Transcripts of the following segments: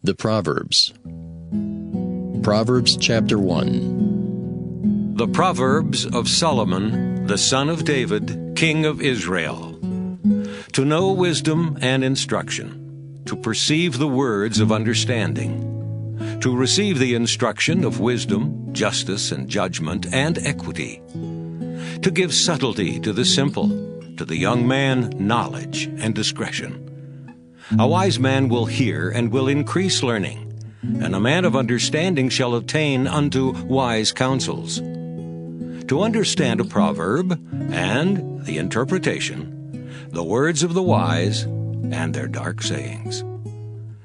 The Proverbs. Proverbs chapter 1. The Proverbs of Solomon, the son of David, king of Israel. To know wisdom and instruction, to perceive the words of understanding, to receive the instruction of wisdom, justice, and judgment, and equity, to give subtlety to the simple, to the young man knowledge and discretion. A wise man will hear and will increase learning, and a man of understanding shall attain unto wise counsels. To understand a proverb and the interpretation, the words of the wise and their dark sayings.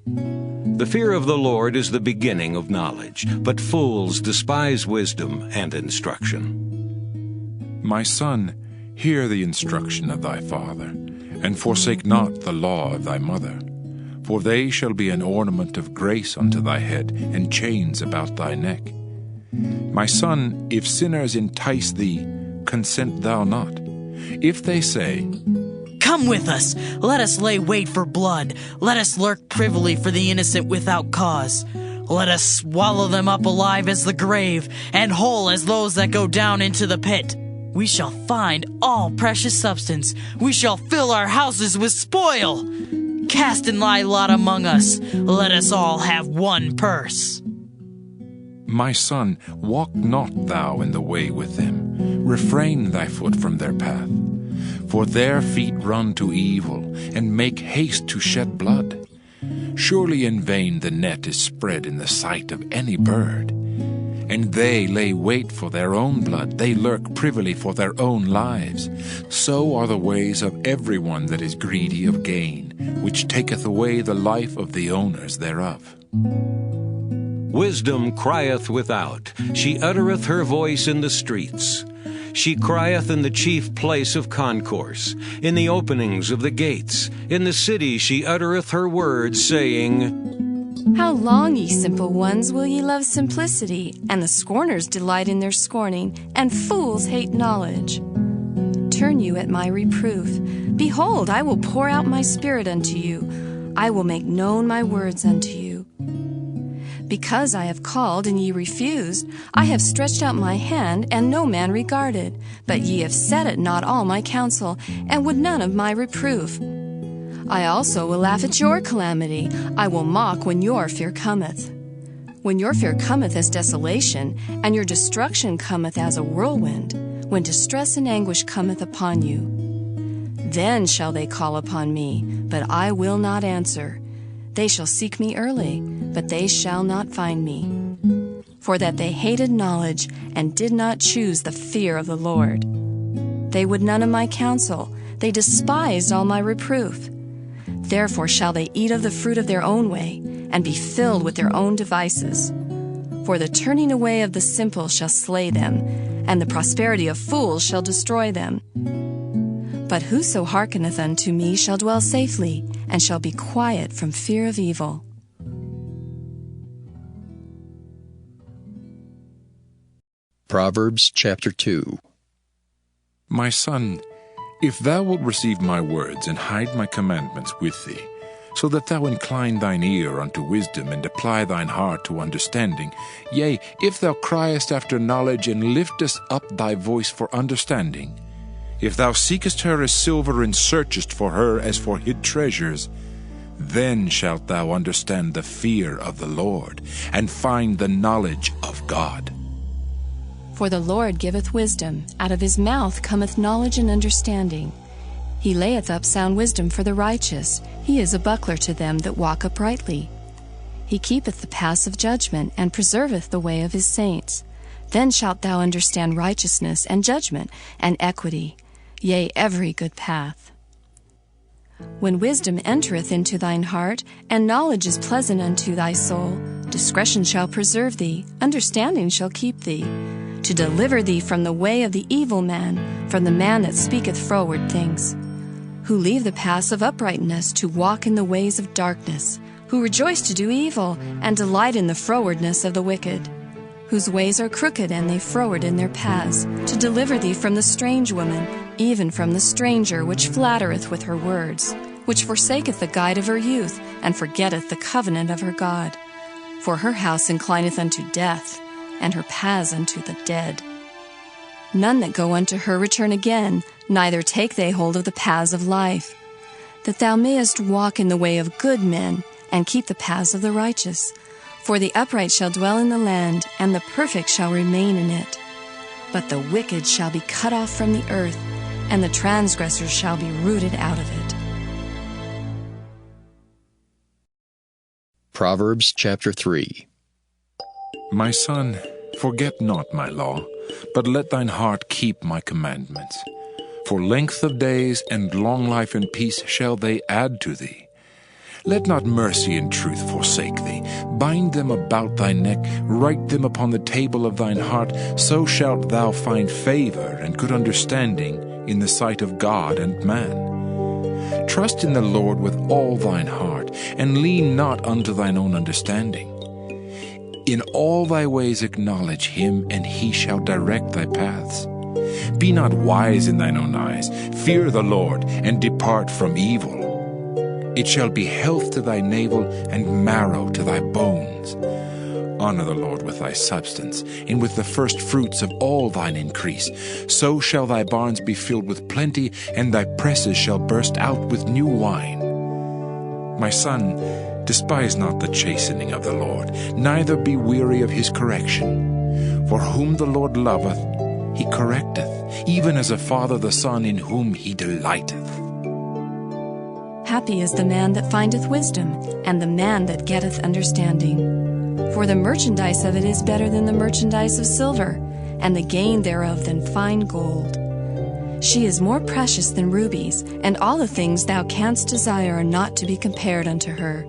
The fear of the Lord is the beginning of knowledge, but fools despise wisdom and instruction. My son, hear the instruction of thy father, and forsake not the law of thy mother. For they shall be an ornament of grace unto thy head, and chains about thy neck. My son, if sinners entice thee, consent thou not. If they say, Come with us, let us lay wait for blood, let us lurk privily for the innocent without cause. Let us swallow them up alive as the grave, and whole as those that go down into the pit. We shall find all precious substance. We shall fill our houses with spoil. Cast in thy lot among us. Let us all have one purse. My son, walk not thou in the way with them. Refrain thy foot from their path. For their feet run to evil, and make haste to shed blood. Surely in vain the net is spread in the sight of any bird. And they lay wait for their own blood, they lurk privily for their own lives. So are the ways of every one that is greedy of gain, which taketh away the life of the owners thereof. Wisdom crieth without, she uttereth her voice in the streets. She crieth in the chief place of concourse, in the openings of the gates. In the city she uttereth her words, saying, How long, ye simple ones, will ye love simplicity? And the scorners delight in their scorning, and fools hate knowledge. Turn you at my reproof. Behold, I will pour out my spirit unto you. I will make known my words unto you. Because I have called, and ye refused, I have stretched out my hand, and no man regarded. But ye have set at naught all my counsel, and would none of my reproof. I also will laugh at your calamity. I will mock when your fear cometh. When your fear cometh as desolation, and your destruction cometh as a whirlwind, when distress and anguish cometh upon you. Then shall they call upon me, but I will not answer. They shall seek me early, but they shall not find me. For that they hated knowledge, and did not choose the fear of the Lord. They would none of my counsel, they despised all my reproof. Therefore shall they eat of the fruit of their own way, and be filled with their own devices. For the turning away of the simple shall slay them, and the prosperity of fools shall destroy them. But whoso hearkeneth unto me shall dwell safely, and shall be quiet from fear of evil. Proverbs chapter 2. My son, if thou wilt receive my words, and hide my commandments with thee, so that thou incline thine ear unto wisdom, and apply thine heart to understanding, yea, if thou criest after knowledge, and liftest up thy voice for understanding, if thou seekest her as silver, and searchest for her as for hid treasures, then shalt thou understand the fear of the Lord, and find the knowledge of God. For the Lord giveth wisdom, out of his mouth cometh knowledge and understanding. He layeth up sound wisdom for the righteous, he is a buckler to them that walk uprightly. He keepeth the paths of judgment, and preserveth the way of his saints. Then shalt thou understand righteousness, and judgment, and equity, yea, every good path. When wisdom entereth into thine heart, and knowledge is pleasant unto thy soul, discretion shall preserve thee, understanding shall keep thee, to deliver thee from the way of the evil man, from the man that speaketh froward things, who leave the paths of uprightness to walk in the ways of darkness, who rejoice to do evil, and delight in the frowardness of the wicked, whose ways are crooked, and they froward in their paths, to deliver thee from the strange woman, even from the stranger which flattereth with her words, which forsaketh the guide of her youth, and forgetteth the covenant of her God. For her house inclineth unto death, and her paths unto the dead. None that go unto her return again, neither take they hold of the paths of life. That thou mayest walk in the way of good men, and keep the paths of the righteous. For the upright shall dwell in the land, and the perfect shall remain in it. But the wicked shall be cut off from the earth, and the transgressors shall be rooted out of it. Proverbs chapter 3. My son, forget not my law, but let thine heart keep my commandments. For length of days and long life and peace shall they add to thee. Let not mercy and truth forsake thee. Bind them about thy neck, write them upon the table of thine heart, so shalt thou find favor and good understanding in the sight of God and man. Trust in the Lord with all thine heart, and lean not unto thine own understanding. In all thy ways acknowledge him, and he shall direct thy paths. Be not wise in thine own eyes. Fear the Lord, and depart from evil. It shall be health to thy navel, and marrow to thy bones. Honor the Lord with thy substance, and with the first fruits of all thine increase. So shall thy barns be filled with plenty, and thy presses shall burst out with new wine. My son, despise not the chastening of the Lord, neither be weary of his correction. For whom the Lord loveth, he correcteth, even as a father the son in whom he delighteth. Happy is the man that findeth wisdom, and the man that getteth understanding. For the merchandise of it is better than the merchandise of silver, and the gain thereof than fine gold. She is more precious than rubies, and all the things thou canst desire are not to be compared unto her.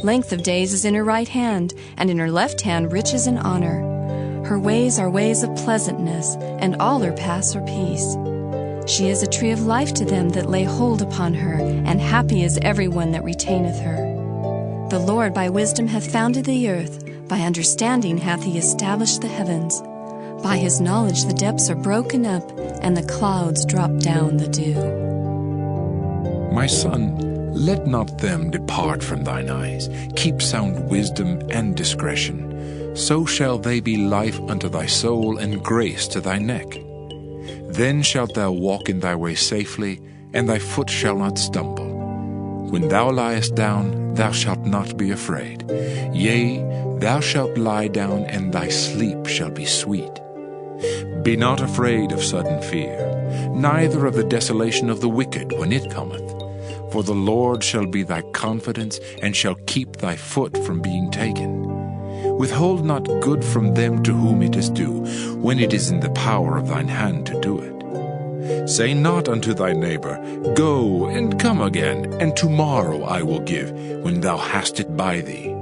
Length of days is in her right hand, and in her left hand riches and honor. Her ways are ways of pleasantness, and all her paths are peace. She is a tree of life to them that lay hold upon her, and happy is every one that retaineth her. The Lord by wisdom hath founded the earth, by understanding hath he established the heavens. By his knowledge the depths are broken up, and the clouds drop down the dew. My son, let not them depart from thine eyes. Keep sound wisdom and discretion. So shall they be life unto thy soul, and grace to thy neck. Then shalt thou walk in thy way safely, and thy foot shall not stumble. When thou liest down, thou shalt not be afraid. Yea, thou shalt lie down, and thy sleep shall be sweet. Be not afraid of sudden fear, neither of the desolation of the wicked when it cometh. For the Lord shall be thy confidence, and shall keep thy foot from being taken. Withhold not good from them to whom it is due, when it is in the power of thine hand to do it. Say not unto thy neighbor, Go and come again, and tomorrow I will give, when thou hast it by thee.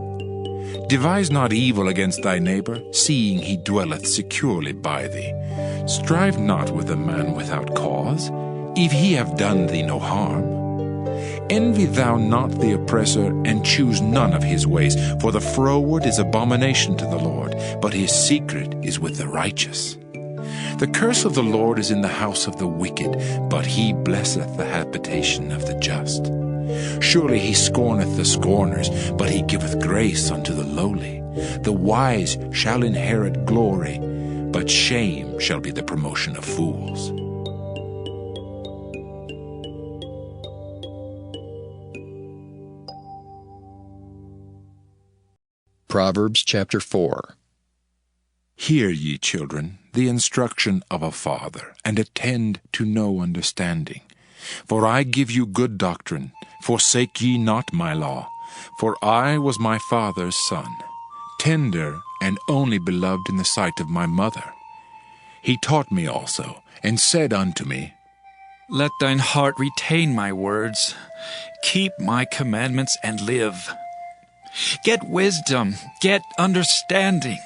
Devise not evil against thy neighbor, seeing he dwelleth securely by thee. Strive not with a man without cause, if he have done thee no harm. Envy thou not the oppressor, and choose none of his ways, for the froward is abomination to the Lord, but his secret is with the righteous. The curse of the Lord is in the house of the wicked, but he blesseth the habitation of the just. Surely he scorneth the scorners, but he giveth grace unto the lowly. The wise shall inherit glory, but shame shall be the promotion of fools. Proverbs chapter 4. Hear, ye children, the instruction of a father, and attend to no understanding. For I give you good doctrine, forsake ye not my law. For I was my father's son, tender and only beloved in the sight of my mother. He taught me also, and said unto me, Let thine heart retain my words. Keep my commandments and live. Get wisdom, get understanding.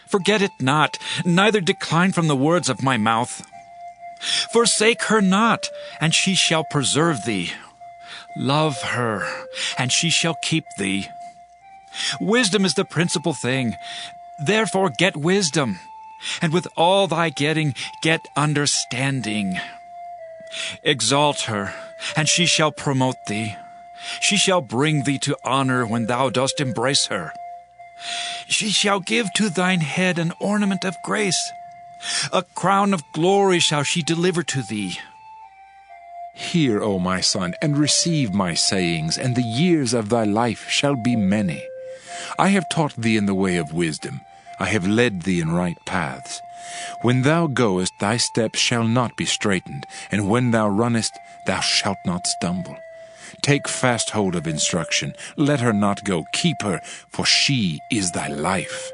Forget it not, neither decline from the words of my mouth. Forsake her not, and she shall preserve thee. Love her, and she shall keep thee. Wisdom is the principal thing. Therefore get wisdom, and with all thy getting, get understanding. Exalt her, and she shall promote thee. She shall bring thee to honor when thou dost embrace her. She shall give to thine head an ornament of grace. A crown of glory shall she deliver to thee. Hear, O my son, and receive my sayings, and the years of thy life shall be many. I have taught thee in the way of wisdom. I have led thee in right paths. When thou goest, thy steps shall not be straitened, and when thou runnest, thou shalt not stumble. Take fast hold of instruction. Let her not go. Keep her, for she is thy life.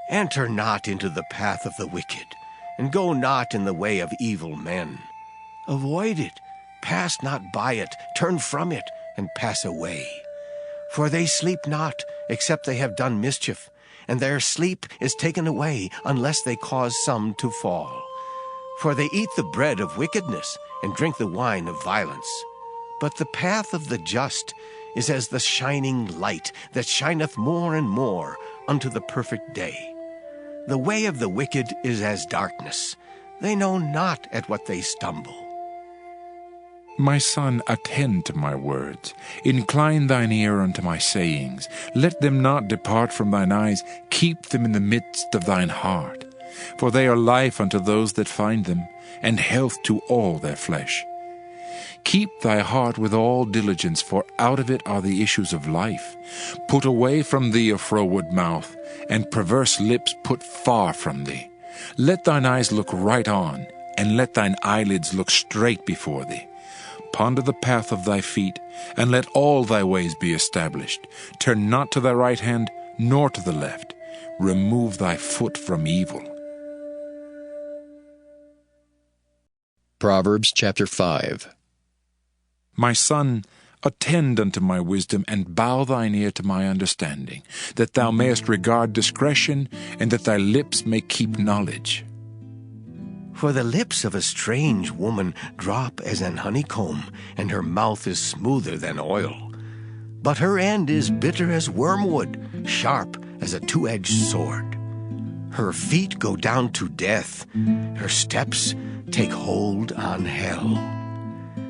Enter not into the path of the wicked, and go not in the way of evil men. Avoid it, pass not by it, turn from it, and pass away. For they sleep not, except they have done mischief, and their sleep is taken away, unless they cause some to fall. For they eat the bread of wickedness, and drink the wine of violence. But the path of the just is as the shining light that shineth more and more unto the perfect day. The way of the wicked is as darkness. They know not at what they stumble. My son, attend to my words. Incline thine ear unto my sayings. Let them not depart from thine eyes. Keep them in the midst of thine heart. For they are life unto those that find them, and health to all their flesh. Keep thy heart with all diligence, for out of it are the issues of life. Put away from thee a froward mouth, and perverse lips put far from thee. Let thine eyes look right on, and let thine eyelids look straight before thee. Ponder the path of thy feet, and let all thy ways be established. Turn not to thy right hand, nor to the left. Remove thy foot from evil. Proverbs chapter 5. My son, attend unto my wisdom, and bow thine ear to my understanding, that thou mayest regard discretion, and that thy lips may keep knowledge. For the lips of a strange woman drop as an honeycomb, and her mouth is smoother than oil. But her end is bitter as wormwood, sharp as a two-edged sword. Her feet go down to death, her steps take hold on hell.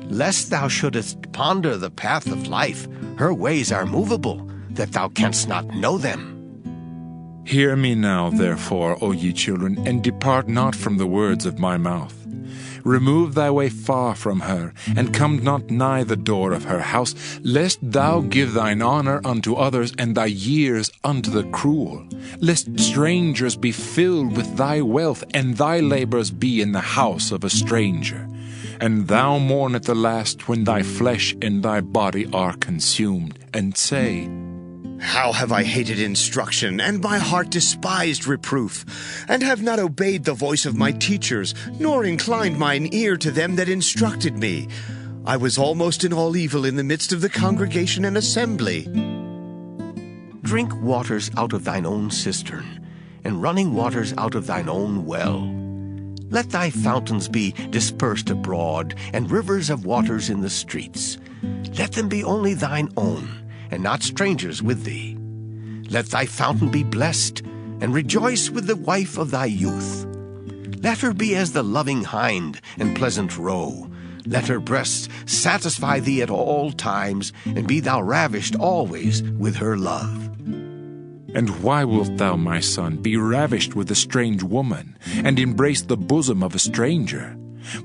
Lest thou shouldest ponder the path of life, her ways are movable, that thou canst not know them. Hear me now, therefore, O ye children, and depart not from the words of my mouth. Remove thy way far from her, and come not nigh the door of her house, lest thou give thine honor unto others, and thy years unto the cruel. Lest strangers be filled with thy wealth, and thy labors be in the house of a stranger. And thou mourn at the last, when thy flesh and thy body are consumed, and say, How have I hated instruction, and my heart despised reproof, and have not obeyed the voice of my teachers, nor inclined mine ear to them that instructed me. I was almost in all evil in the midst of the congregation and assembly. Drink waters out of thine own cistern, and running waters out of thine own well. Let thy fountains be dispersed abroad, and rivers of waters in the streets. Let them be only thine own, and not strangers with thee. Let thy fountain be blessed, and rejoice with the wife of thy youth. Let her be as the loving hind and pleasant roe. Let her breasts satisfy thee at all times, and be thou ravished always with her love. And why wilt thou, my son, be ravished with a strange woman, and embrace the bosom of a stranger?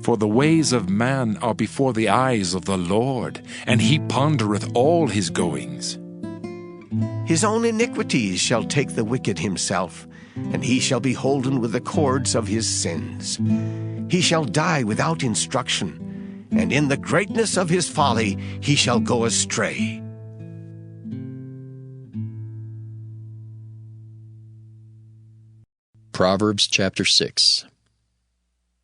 For the ways of man are before the eyes of the Lord, and he pondereth all his goings. His own iniquities shall take the wicked himself, and he shall be holden with the cords of his sins. He shall die without instruction, and in the greatness of his folly he shall go astray. Proverbs chapter 6.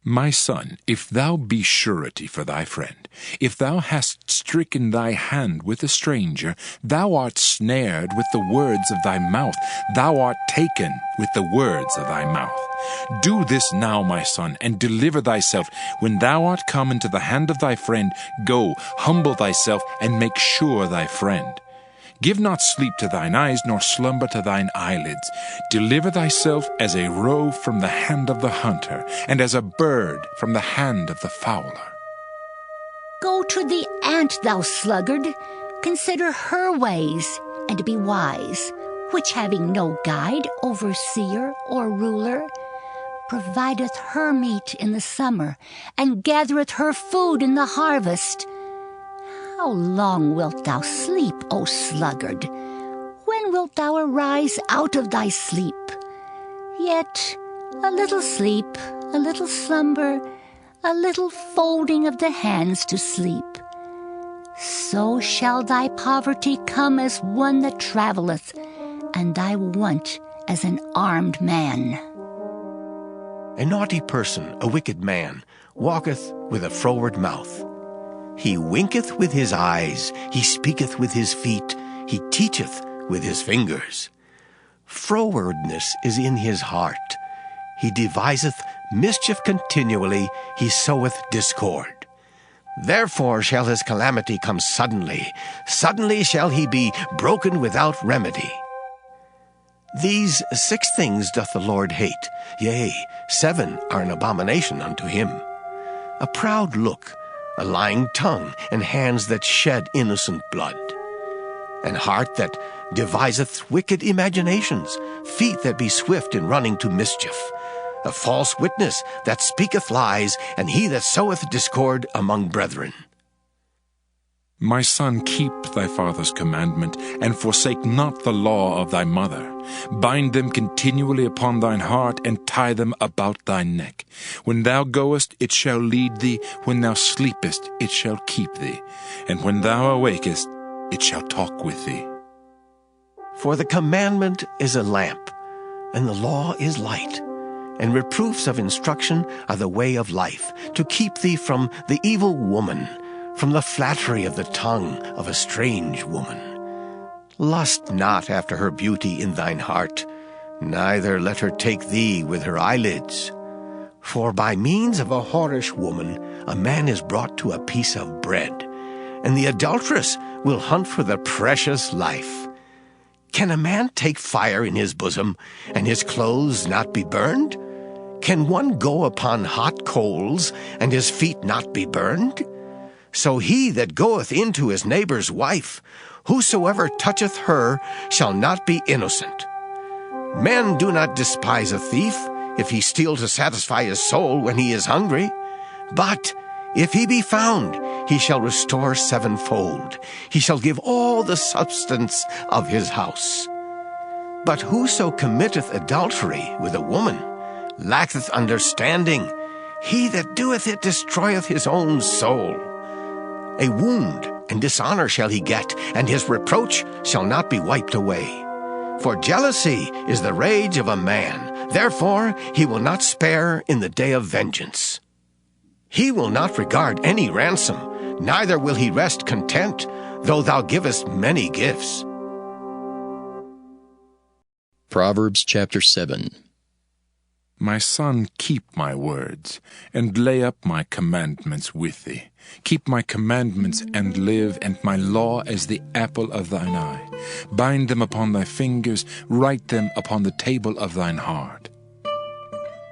My son, if thou be surety for thy friend, if thou hast stricken thy hand with a stranger, thou art snared with the words of thy mouth, thou art taken with the words of thy mouth. Do this now, my son, and deliver thyself. When thou art come into the hand of thy friend, go, humble thyself, and make sure thy friend. Give not sleep to thine eyes, nor slumber to thine eyelids. Deliver thyself as a roe from the hand of the hunter, and as a bird from the hand of the fowler. Go to the And thou sluggard, consider her ways, and be wise, which having no guide, overseer, or ruler, provideth her meat in the summer, and gathereth her food in the harvest. How long wilt thou sleep, O sluggard? When wilt thou arise out of thy sleep? Yet a little sleep, a little slumber, a little folding of the hands to sleep. So shall thy poverty come as one that travelleth, and thy want as an armed man. A naughty person, a wicked man, walketh with a froward mouth. He winketh with his eyes, he speaketh with his feet, he teacheth with his fingers. Frowardness is in his heart. He deviseth mischief continually, he soweth discord. Therefore shall his calamity come suddenly, suddenly shall he be broken without remedy. These 6 things doth the Lord hate, yea, 7 are an abomination unto him: a proud look, a lying tongue, and hands that shed innocent blood, an heart that deviseth wicked imaginations, feet that be swift in running to mischief, a false witness that speaketh lies, and he that soweth discord among brethren. My son, keep thy father's commandment, and forsake not the law of thy mother. Bind them continually upon thine heart, and tie them about thy neck. When thou goest, it shall lead thee. When thou sleepest, it shall keep thee. And when thou awakest, it shall talk with thee. For the commandment is a lamp, and the law is light, and reproofs of instruction are the way of life, to keep thee from the evil woman, from the flattery of the tongue of a strange woman. Lust not after her beauty in thine heart, neither let her take thee with her eyelids. For by means of a whorish woman a man is brought to a piece of bread, and the adulteress will hunt for the precious life. Can a man take fire in his bosom, and his clothes not be burned? Can one go upon hot coals, and his feet not be burned? So he that goeth into his neighbor's wife, whosoever toucheth her shall not be innocent. Men do not despise a thief, if he steal to satisfy his soul when he is hungry. But if he be found, he shall restore 7-fold. He shall give all the substance of his house. But whoso committeth adultery with a woman lacketh understanding. He that doeth it destroyeth his own soul. A wound and dishonor shall he get, and his reproach shall not be wiped away. For jealousy is the rage of a man, therefore he will not spare in the day of vengeance. He will not regard any ransom, neither will he rest content, though thou givest many gifts. Proverbs chapter 7. My son, keep my words, and lay up my commandments with thee. Keep my commandments and live, and my law as the apple of thine eye. Bind them upon thy fingers, write them upon the table of thine heart.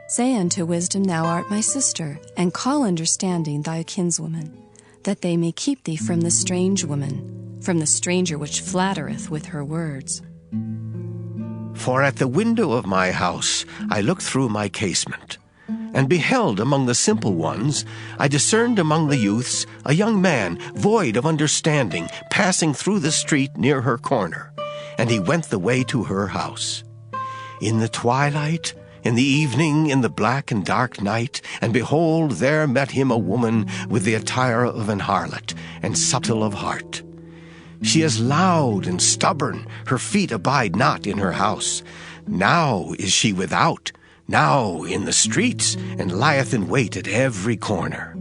Say unto wisdom, Thou art my sister, and call understanding thy kinswoman, that they may keep thee from the strange woman, from the stranger which flattereth with her words. For at the window of my house I looked through my casement, and beheld among the simple ones, I discerned among the youths a young man void of understanding, passing through the street near her corner, and he went the way to her house. In the twilight, in the evening, in the black and dark night, and behold, there met him a woman with the attire of an harlot, and subtle of heart. She is loud and stubborn, her feet abide not in her house. Now is she without, now in the streets, and lieth in wait at every corner.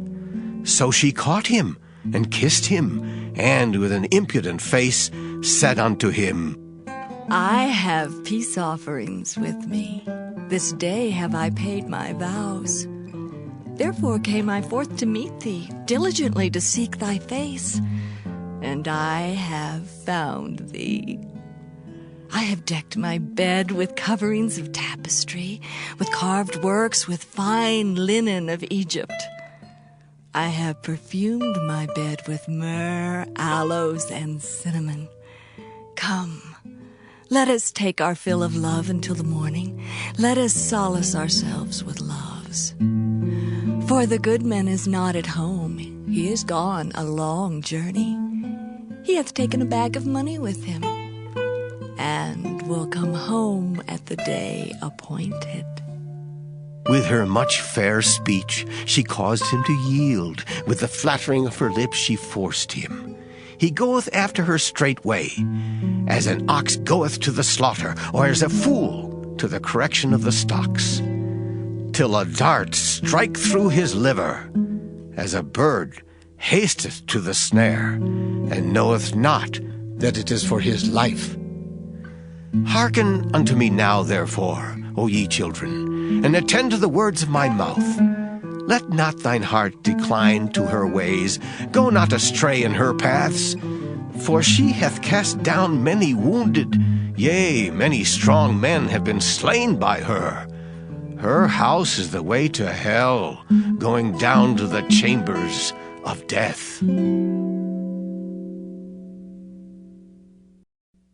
So she caught him, and kissed him, and with an impudent face said unto him, I have peace offerings with me. This day have I paid my vows. Therefore came I forth to meet thee, diligently to seek thy face. And I have found thee. I have decked my bed with coverings of tapestry, with carved works, with fine linen of Egypt. I have perfumed my bed with myrrh, aloes, and cinnamon. Come, let us take our fill of love until the morning. Let us solace ourselves with loves. For the good man is not at home. He is gone a long journey. He hath taken a bag of money with him, and will come home at the day appointed. With her much fair speech she caused him to yield. With the flattering of her lips she forced him. He goeth after her straightway, as an ox goeth to the slaughter, or as a fool to the correction of the stocks, till a dart strike through his liver, as a bird hasteth to the snare, and knoweth not that it is for his life. Hearken unto me now, therefore, O ye children, and attend to the words of my mouth. Let not thine heart decline to her ways. Go not astray in her paths. For she hath cast down many wounded. Yea, many strong men have been slain by her. Her house is the way to hell, going down to the chambers of death.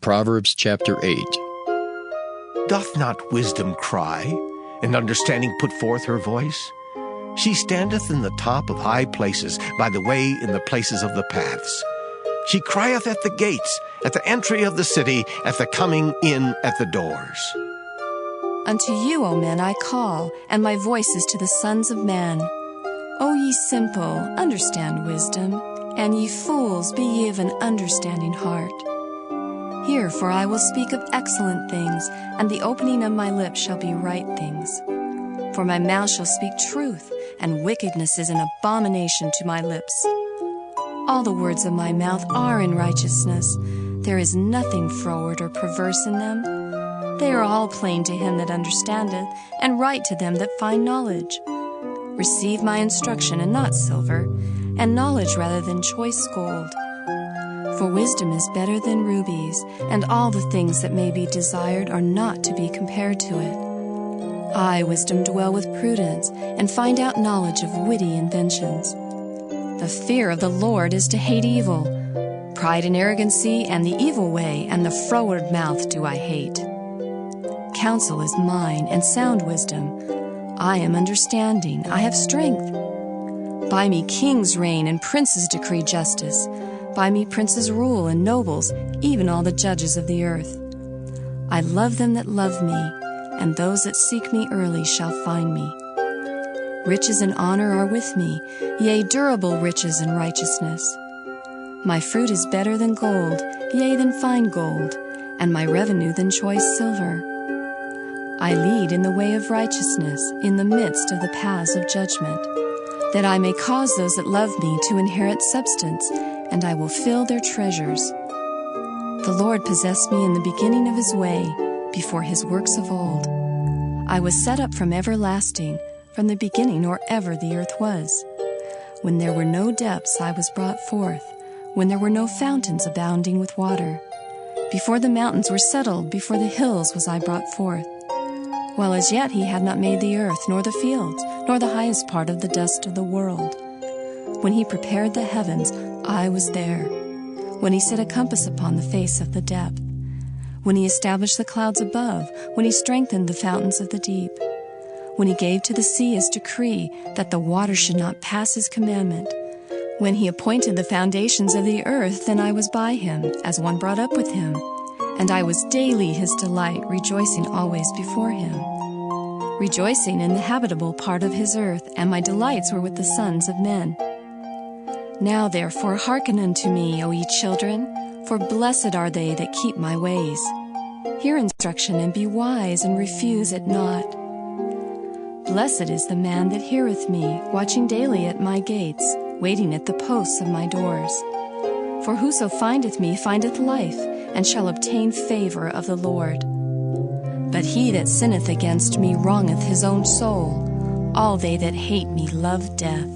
Proverbs chapter 8. Doth not wisdom cry, and understanding put forth her voice? She standeth in the top of high places, by the way in the places of the paths. She crieth at the gates, at the entry of the city, at the coming in at the doors. Unto you, O men, I call, and my voice is to the sons of men. O ye simple, understand wisdom, and ye fools, be ye of an understanding heart. Hear, for I will speak of excellent things, and the opening of my lips shall be right things. For my mouth shall speak truth, and wickedness is an abomination to my lips. All the words of my mouth are in righteousness. There is nothing froward or perverse in them. They are all plain to him that understandeth, and right to them that find knowledge. Receive my instruction, and not silver, and knowledge rather than choice gold. For wisdom is better than rubies, and all the things that may be desired are not to be compared to it. I, wisdom, dwell with prudence, and find out knowledge of witty inventions. The fear of the Lord is to hate evil. Pride and arrogancy, and the evil way, and the froward mouth do I hate. Counsel is mine, and sound wisdom. I am understanding, I have strength. By me kings reign, and princes decree justice. By me princes rule, and nobles, even all the judges of the earth. I love them that love me, and those that seek me early shall find me. Riches and honor are with me, yea, durable riches and righteousness. My fruit is better than gold, yea, than fine gold, and my revenue than choice silver. I lead in the way of righteousness, in the midst of the paths of judgment, that I may cause those that love me to inherit substance, and I will fill their treasures. The Lord possessed me in the beginning of his way, before his works of old. I was set up from everlasting, from the beginning or ever the earth was. When there were no depths, I was brought forth, when there were no fountains abounding with water. Before the mountains were settled, before the hills was I brought forth. While as yet he had not made the earth, nor the fields, nor the highest part of the dust of the world. When he prepared the heavens, I was there. When he set a compass upon the face of the depth. When he established the clouds above, when he strengthened the fountains of the deep. When he gave to the sea his decree, that the waters should not pass his commandment. When he appointed the foundations of the earth, then I was by him, as one brought up with him. And I was daily his delight, rejoicing always before him. Rejoicing in the habitable part of his earth, and my delights were with the sons of men. Now therefore hearken unto me, O ye children, for blessed are they that keep my ways. Hear instruction, and be wise, and refuse it not. Blessed is the man that heareth me, watching daily at my gates, waiting at the posts of my doors. For whoso findeth me findeth life, and shall obtain favor of the Lord. But he that sinneth against me wrongeth his own soul. All they that hate me love death.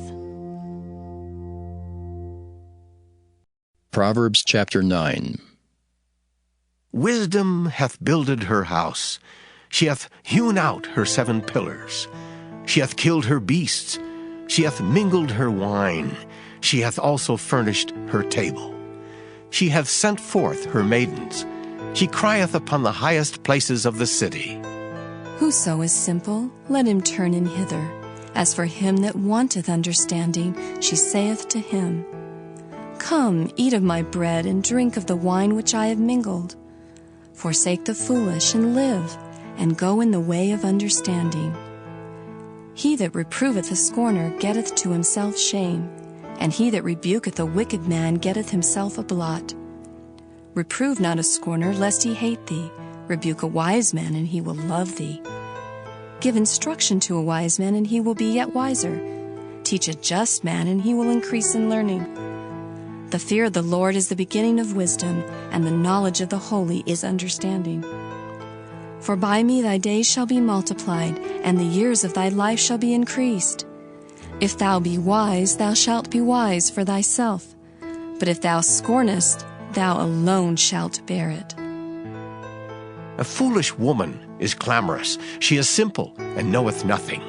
Proverbs chapter 9. Wisdom hath builded her house. She hath hewn out her 7 pillars. She hath killed her beasts. She hath mingled her wine. She hath also furnished her table. She hath sent forth her maidens. She crieth upon the highest places of the city. Whoso is simple, let him turn in hither. As for him that wanteth understanding, she saith to him, Come, eat of my bread, and drink of the wine which I have mingled. Forsake the foolish, and live, and go in the way of understanding. He that reproveth a scorner getteth to himself shame, and he that rebuketh a wicked man getteth himself a blot. Reprove not a scorner, lest he hate thee. Rebuke a wise man, and he will love thee. Give instruction to a wise man, and he will be yet wiser. Teach a just man, and he will increase in learning. The fear of the Lord is the beginning of wisdom, and the knowledge of the holy is understanding. For by me thy days shall be multiplied, and the years of thy life shall be increased. If thou be wise, thou shalt be wise for thyself. But if thou scornest, thou alone shalt bear it. A foolish woman is clamorous. She is simple, and knoweth nothing.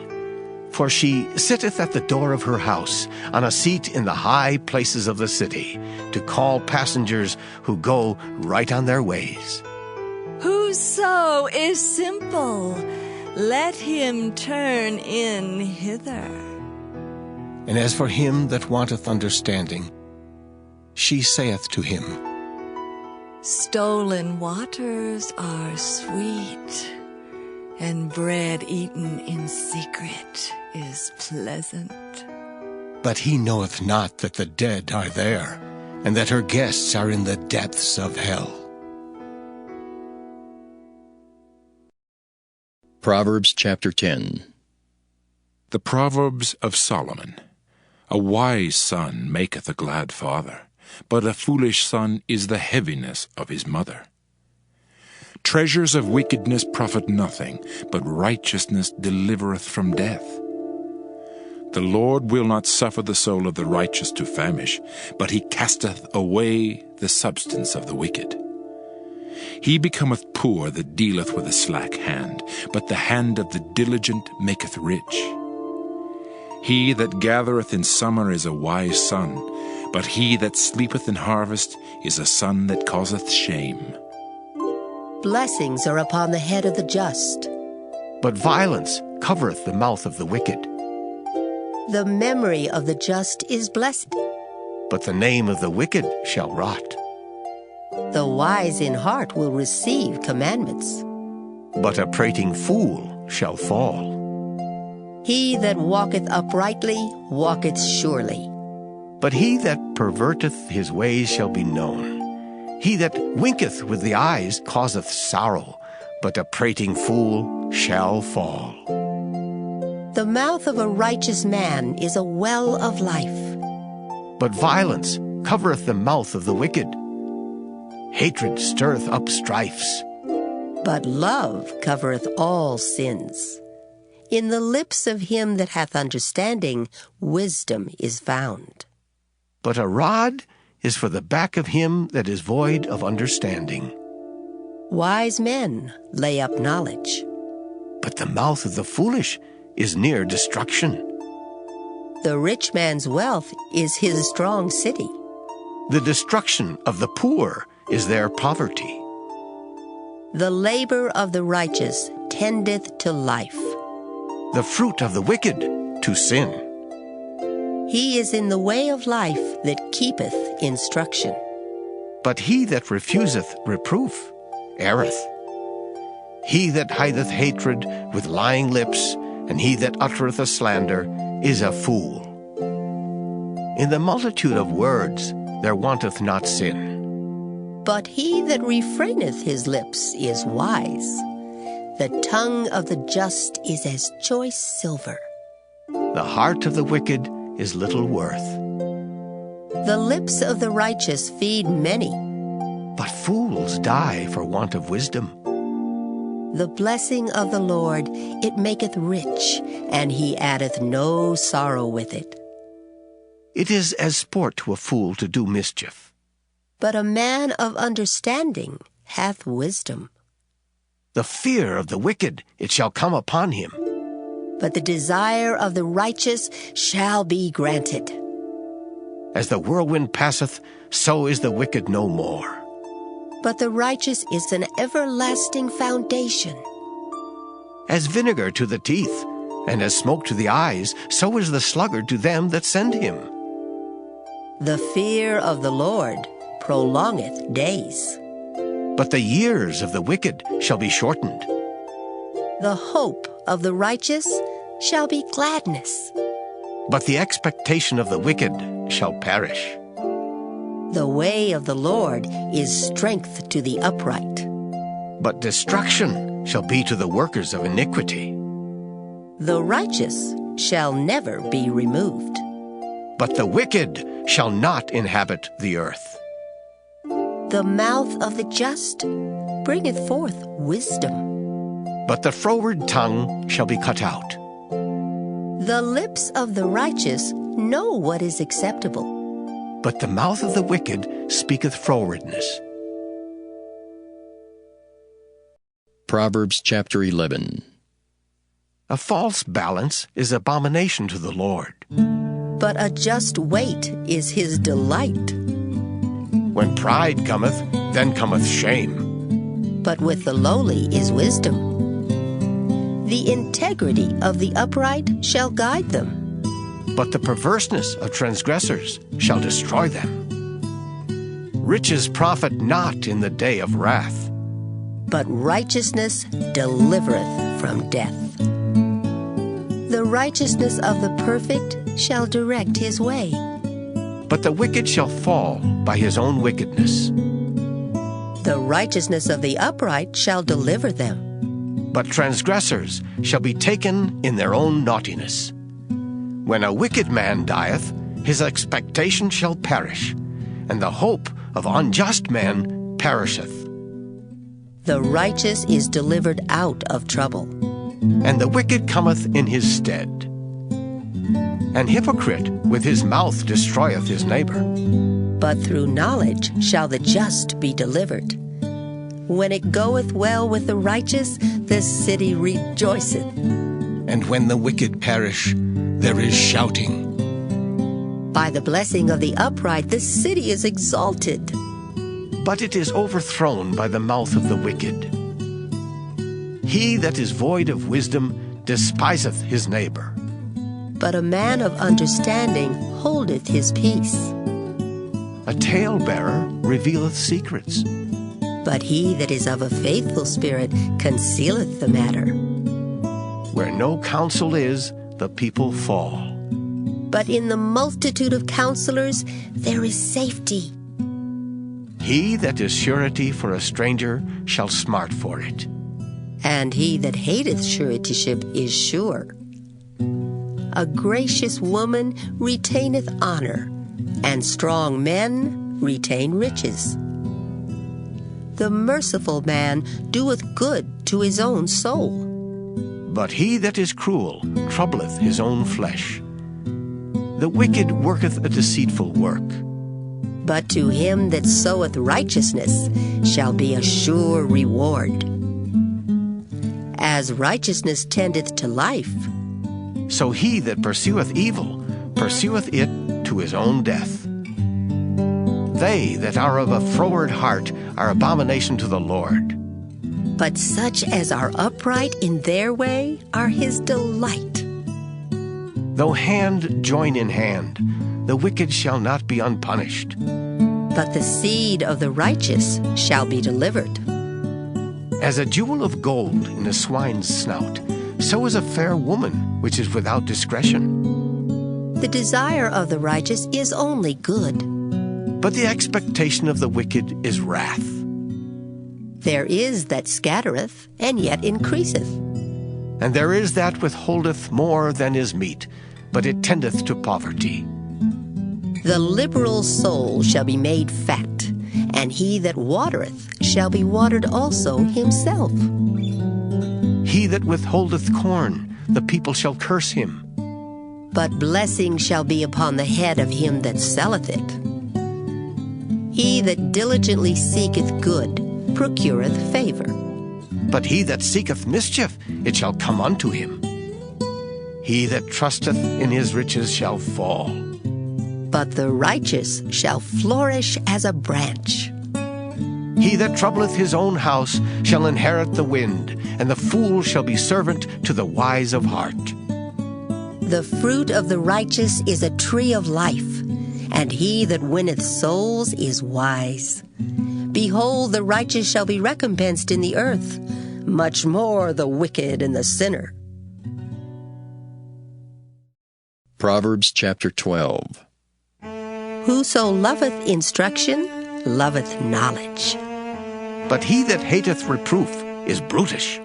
For she sitteth at the door of her house, on a seat in the high places of the city, to call passengers who go right on their ways. Whoso is simple, let him turn in hither. And as for him that wanteth understanding, she saith to him, Stolen waters are sweet, and bread eaten in secret is pleasant. But he knoweth not that the dead are there, and that her guests are in the depths of hell. Proverbs chapter 10. The Proverbs of Solomon. A wise son maketh a glad father, but a foolish son is the heaviness of his mother. Treasures of wickedness profit nothing, but righteousness delivereth from death. The Lord will not suffer the soul of the righteous to famish, but he casteth away the substance of the wicked. He becometh poor that dealeth with a slack hand, but the hand of the diligent maketh rich. He that gathereth in summer is a wise son, but he that sleepeth in harvest is a son that causeth shame. Blessings are upon the head of the just, But violence covereth the mouth of the wicked. the memory of the just is blessed. But the name of the wicked shall rot. The wise in heart will receive commandments. But a prating fool shall fall. He that walketh uprightly walketh surely. But he that perverteth his ways shall be known. He that winketh with the eyes causeth sorrow, but a prating fool shall fall. The mouth of a righteous man is a well of life. But violence covereth the mouth of the wicked. Hatred stirreth up strifes. But love covereth all sins. In the lips of him that hath understanding, wisdom is found. But a rod is for the back of him that is void of understanding. Wise men lay up knowledge. But the mouth of the foolish is near destruction. The rich man's wealth is his strong city. The destruction of the poor is their poverty. The labor of the righteous tendeth to life. The fruit of the wicked to sin. He is in the way of life that keepeth instruction. But he that refuseth reproof erreth. He that hideth hatred with lying lips, and he that uttereth a slander, is a fool. In the multitude of words there wanteth not sin. But he that refraineth his lips is wise. The tongue of the just is as choice silver. The heart of the wicked is little worth. The lips of the righteous feed many. But fools die for want of wisdom. The blessing of the Lord, it maketh rich, and he addeth no sorrow with it. It is as sport to a fool to do mischief. But a man of understanding hath wisdom. The fear of the wicked, it shall come upon him. but the desire of the righteous shall be granted. As the whirlwind passeth, so is the wicked no more. But the righteous is an everlasting foundation. As vinegar to the teeth, and as smoke to the eyes, so is the sluggard to them that send him. The fear of the Lord prolongeth days. But the years of the wicked shall be shortened. The hope of the righteous shall be gladness. But the expectation of the wicked shall perish. The way of the Lord is strength to the upright. But destruction shall be to the workers of iniquity. The righteous shall never be removed. But the wicked shall not inhabit the earth. The mouth of the just bringeth forth wisdom. But the froward tongue shall be cut out. The lips of the righteous know what is acceptable. But the mouth of the wicked speaketh frowardness. Proverbs chapter 11. A false balance is abomination to the Lord. But a just weight is his delight. When pride cometh, then cometh shame. But with the lowly is wisdom. The integrity of the upright shall guide them. But the perverseness of transgressors shall destroy them. Riches profit not in the day of wrath. But righteousness delivereth from death. The righteousness of the perfect shall direct his way. But the wicked shall fall by his own wickedness. The righteousness of the upright shall deliver them. But transgressors shall be taken in their own naughtiness. When a wicked man dieth, his expectation shall perish, and the hope of unjust men perisheth. The righteous is delivered out of trouble, and the wicked cometh in his stead. An hypocrite with his mouth destroyeth his neighbor. but through knowledge shall the just be delivered. When it goeth well with the righteous, the city rejoiceth. And when the wicked perish, there is shouting. By the blessing of the upright, the city is exalted. But it is overthrown by the mouth of the wicked. He that is void of wisdom despiseth his neighbor. But a man of understanding holdeth his peace. A talebearer revealeth secrets. But he that is of a faithful spirit concealeth the matter. Where no counsel is, the people fall. But in the multitude of counselors there is safety. He that is surety for a stranger shall smart for it. And he that hateth suretyship is sure. A gracious woman retaineth honor, and strong men retain riches. The merciful man doeth good to his own soul. But he that is cruel troubleth his own flesh. The wicked worketh a deceitful work. But to him that soweth righteousness shall be a sure reward. As righteousness tendeth to life, so he that pursueth evil pursueth it to his own death. They that are of a froward heart are abomination to the Lord. But such as are upright in their way are his delight. Though hand join in hand, the wicked shall not be unpunished. But the seed of the righteous shall be delivered. As a jewel of gold in a swine's snout, so is a fair woman which is without discretion. The desire of the righteous is only good, but the expectation of the wicked is wrath. There is that scattereth, and yet increaseth. And there is that withholdeth more than is meet, but it tendeth to poverty. The liberal soul shall be made fat, and he that watereth shall be watered also himself. He that withholdeth corn, the people shall curse him. But blessing shall be upon the head of him that selleth it. He that diligently seeketh good procureth favor. But he that seeketh mischief, it shall come unto him. He that trusteth in his riches shall fall. But the righteous shall flourish as a branch. He that troubleth his own house shall inherit the wind, and the fool shall be servant to the wise of heart. The fruit of the righteous is a tree of life, and he that winneth souls is wise. Behold, the righteous shall be recompensed in the earth, much more the wicked and the sinner. Proverbs chapter 12. Whoso loveth instruction loveth knowledge. But he that hateth reproof is brutish.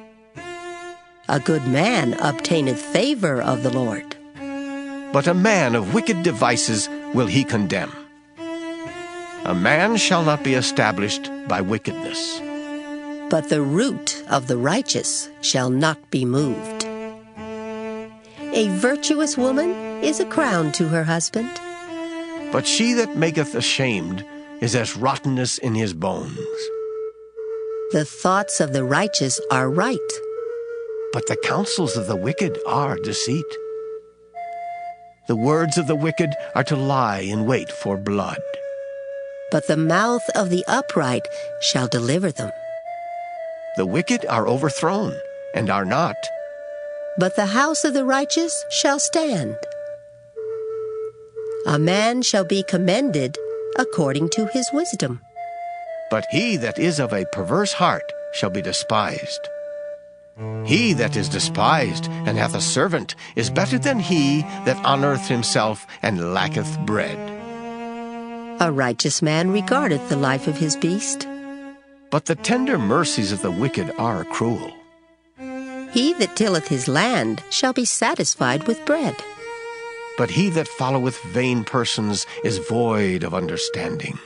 A good man obtaineth favor of the Lord. But a man of wicked devices will he condemn. A man shall not be established by wickedness. But the root of the righteous shall not be moved. A virtuous woman is a crown to her husband. But she that maketh ashamed is as rottenness in his bones. The thoughts of the righteous are right. But the counsels of the wicked are deceit. The words of the wicked are to lie in wait for blood. But the mouth of the upright shall deliver them. The wicked are overthrown, and are not. But the house of the righteous shall stand. A man shall be commended according to his wisdom. But he that is of a perverse heart shall be despised. He that is despised and hath a servant is better than he that honoureth himself and lacketh bread. A righteous man regardeth the life of his beast. But the tender mercies of the wicked are cruel. He that tilleth his land shall be satisfied with bread. But he that followeth vain persons is void of understanding.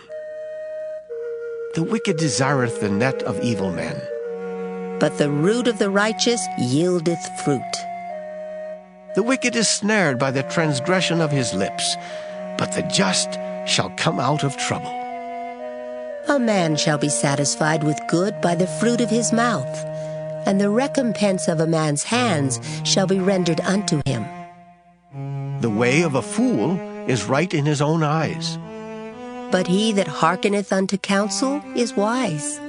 The wicked desireth the net of evil men. But the root of the righteous yieldeth fruit. The wicked is snared by the transgression of his lips, but the just shall come out of trouble. A man shall be satisfied with good by the fruit of his mouth, and the recompense of a man's hands shall be rendered unto him. The way of a fool is right in his own eyes. But he that hearkeneth unto counsel is wise.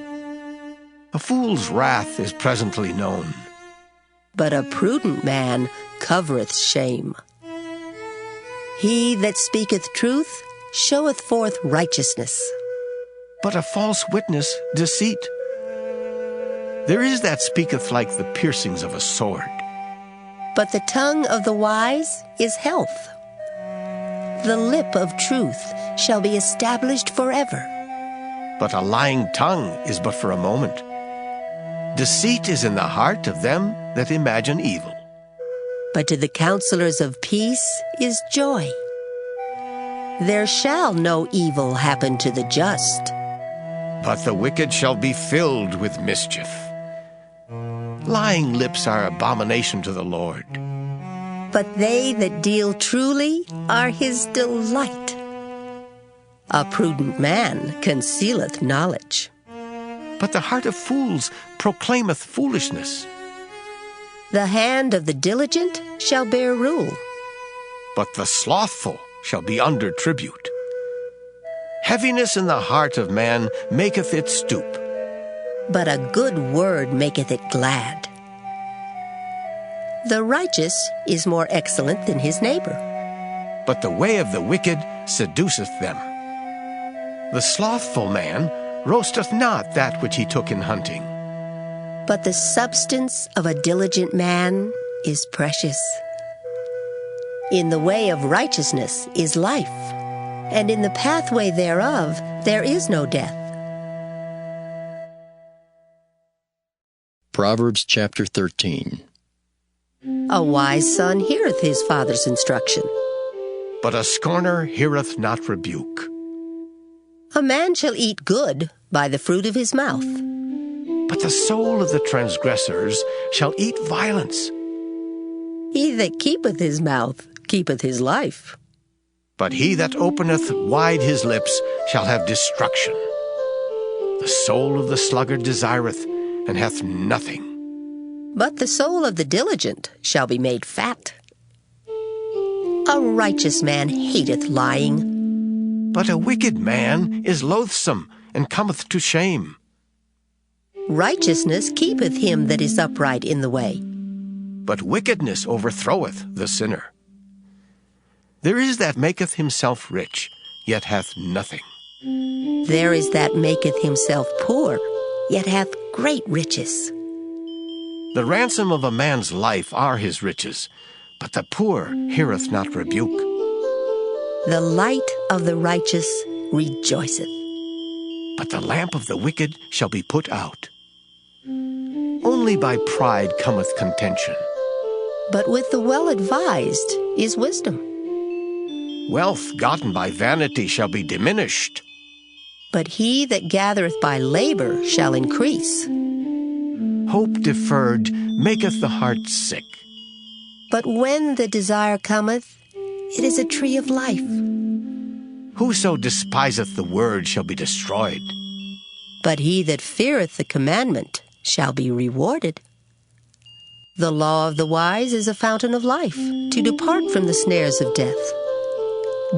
A fool's wrath is presently known. But a prudent man covereth shame. He that speaketh truth showeth forth righteousness. But a false witness deceit. There is that speaketh like the piercings of a sword. But the tongue of the wise is health. The lip of truth shall be established forever. But a lying tongue is but for a moment. Deceit is in the heart of them that imagine evil. But to the counselors of peace is joy. There shall no evil happen to the just. But the wicked shall be filled with mischief. Lying lips are abomination to the Lord. But they that deal truly are his delight. A prudent man concealeth knowledge. But the heart of fools proclaimeth foolishness. The hand of the diligent shall bear rule. But the slothful shall be under tribute. Heaviness in the heart of man maketh it stoop. But a good word maketh it glad. The righteous is more excellent than his neighbor. But the way of the wicked seduceth them. The slothful man roasteth not that which he took in hunting. But the substance of a diligent man is precious. In the way of righteousness is life, and in the pathway thereof there is no death. Proverbs chapter 13. A wise son heareth his father's instruction. But a scorner heareth not rebuke. A man shall eat good by the fruit of his mouth. But the soul of the transgressors shall eat violence. He that keepeth his mouth keepeth his life. But he that openeth wide his lips shall have destruction. The soul of the sluggard desireth, and hath nothing. But the soul of the diligent shall be made fat. A righteous man hateth lying. But a wicked man is loathsome, and cometh to shame. Righteousness keepeth him that is upright in the way. But wickedness overthroweth the sinner. There is that maketh himself rich, yet hath nothing. There is that maketh himself poor, yet hath great riches. The ransom of a man's life are his riches, but the poor heareth not rebuke. The light of the righteous rejoiceth, but the lamp of the wicked shall be put out. Only by pride cometh contention. But with the well-advised is wisdom. Wealth gotten by vanity shall be diminished. But he that gathereth by labor shall increase. Hope deferred maketh the heart sick. But when the desire cometh, it is a tree of life. Whoso despiseth the word shall be destroyed. But he that feareth the commandment shall be rewarded. The law of the wise is a fountain of life, to depart from the snares of death.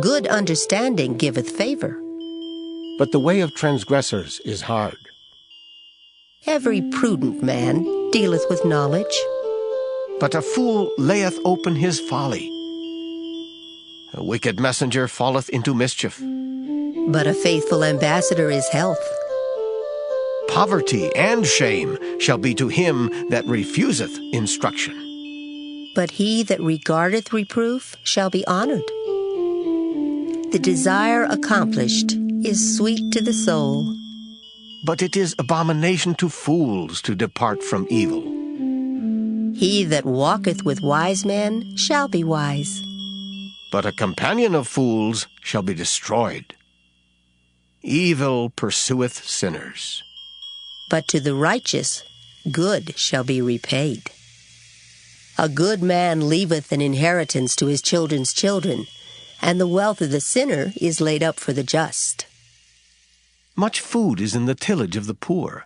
Good understanding giveth favor. But the way of transgressors is hard. Every prudent man dealeth with knowledge. But a fool layeth open his folly. A wicked messenger falleth into mischief. But a faithful ambassador is health. Poverty and shame shall be to him that refuseth instruction. But he that regardeth reproof shall be honored. The desire accomplished is sweet to the soul. But it is abomination to fools to depart from evil. He that walketh with wise men shall be wise. But a companion of fools shall be destroyed. Evil pursueth sinners. But to the righteous good shall be repaid. A good man leaveth an inheritance to his children's children, and the wealth of the sinner is laid up for the just. Much food is in the tillage of the poor,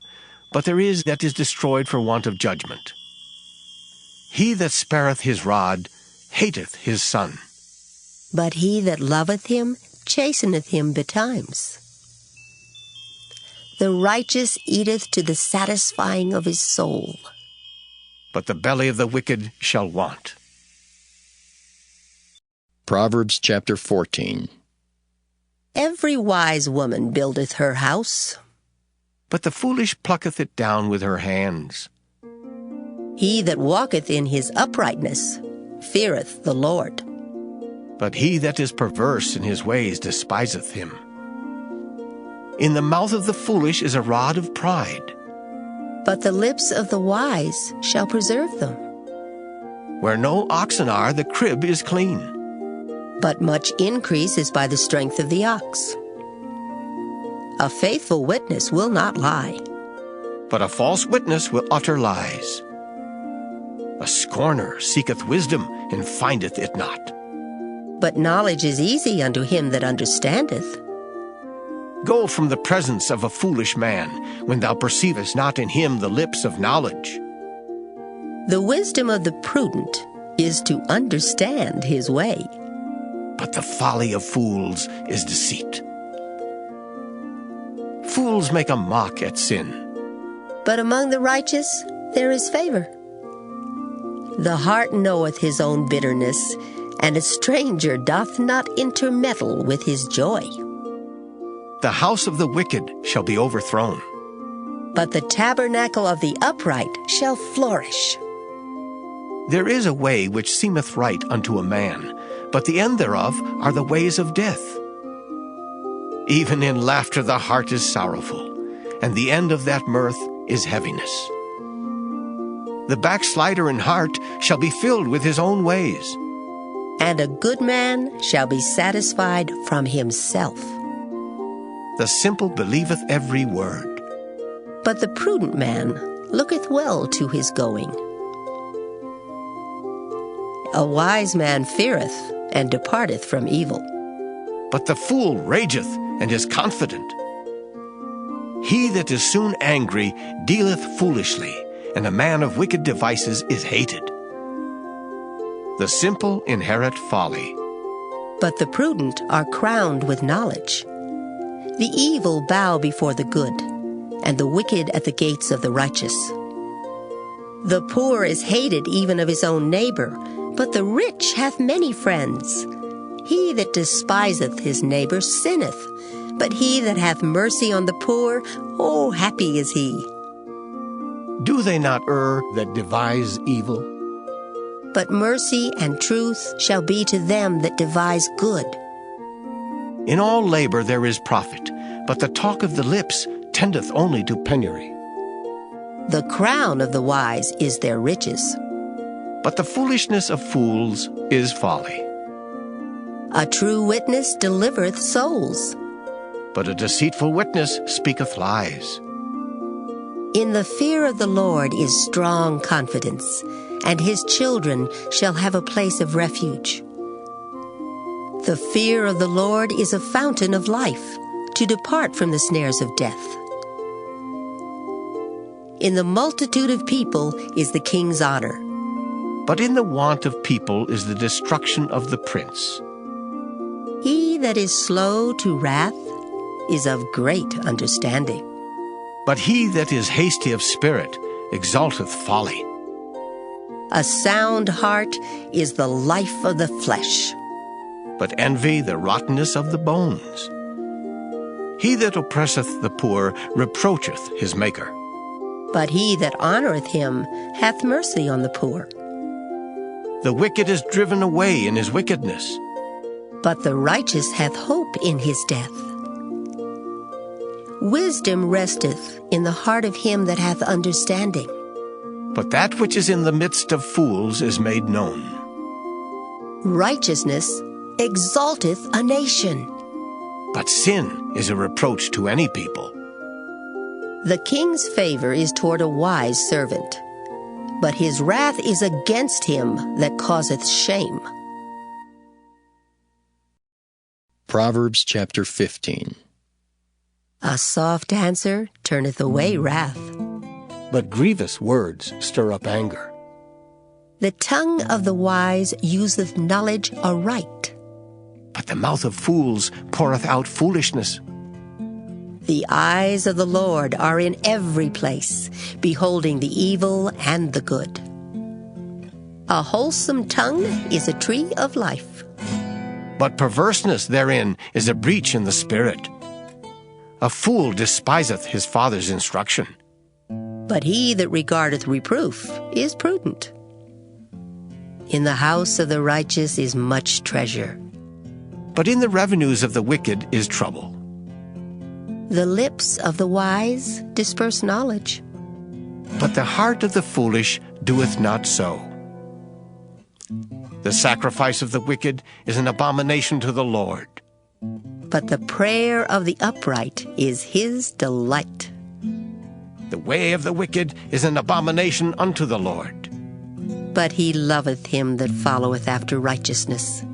but there is that is destroyed for want of judgment. He that spareth his rod hateth his son. But he that loveth him chasteneth him betimes. The righteous eateth to the satisfying of his soul. But the belly of the wicked shall want. Proverbs chapter 14. Every wise woman buildeth her house. But the foolish plucketh it down with her hands. He that walketh in his uprightness feareth the Lord. But he that is perverse in his ways despiseth him. In the mouth of the foolish is a rod of pride. But the lips of the wise shall preserve them. Where no oxen are, the crib is clean. But much increase is by the strength of the ox. A faithful witness will not lie. But a false witness will utter lies. A scorner seeketh wisdom, and findeth it not. But knowledge is easy unto him that understandeth. Go from the presence of a foolish man, when thou perceivest not in him the lips of knowledge. The wisdom of the prudent is to understand his way. But the folly of fools is deceit. Fools make a mock at sin. But among the righteous there is favor. The heart knoweth his own bitterness, and a stranger doth not intermeddle with his joy. The house of the wicked shall be overthrown. But the tabernacle of the upright shall flourish. There is a way which seemeth right unto a man, but the end thereof are the ways of death. Even in laughter the heart is sorrowful, and the end of that mirth is heaviness. The backslider in heart shall be filled with his own ways. And a good man shall be satisfied from himself. The simple believeth every word. But the prudent man looketh well to his going. A wise man feareth and departeth from evil. But the fool rageth and is confident. He that is soon angry dealeth foolishly, and a man of wicked devices is hated. The simple inherit folly, but the prudent are crowned with knowledge. The evil bow before the good, and the wicked at the gates of the righteous. The poor is hated even of his own neighbor, but the rich hath many friends. He that despiseth his neighbor sinneth, but he that hath mercy on the poor, oh, happy is he. Do they not err that devise evil? But mercy and truth shall be to them that devise good. In all labor there is profit, but the talk of the lips tendeth only to penury. The crown of the wise is their riches, But the foolishness of fools is folly. a true witness delivereth souls. But a deceitful witness speaketh lies. In the fear of the Lord is strong confidence, and his children shall have a place of refuge. The fear of the Lord is a fountain of life, to depart from the snares of death. In the multitude of people is the king's honor, But in the want of people is the destruction of the prince. he that is slow to wrath is of great understanding. But he that is hasty of spirit exalteth folly. A sound heart is the life of the flesh, But envy the rottenness of the bones. He that oppresseth the poor reproacheth his maker. but he that honoreth him hath mercy on the poor. The wicked is driven away in his wickedness. But the righteous hath hope in his death. Wisdom resteth in the heart of him that hath understanding, But that which is in the midst of fools is made known. righteousness exalteth a nation. But sin is a reproach to any people. The king's favor is toward a wise servant, but his wrath is against him that causeth shame. Proverbs chapter 15. A soft answer turneth away wrath. But grievous words stir up anger. The tongue of the wise useth knowledge aright. But the mouth of fools poureth out foolishness. The eyes of the Lord are in every place, beholding the evil and the good. A wholesome tongue is a tree of life, But perverseness therein is a breach in the spirit. A fool despiseth his father's instruction. but he that regardeth reproof is prudent. In the house of the righteous is much treasure. But in the revenues of the wicked is trouble. The lips of the wise disperse knowledge, But the heart of the foolish doeth not so. The sacrifice of the wicked is an abomination to the Lord. but the prayer of the upright is his delight. The way of the wicked is an abomination unto the Lord. But he loveth him that followeth after righteousness.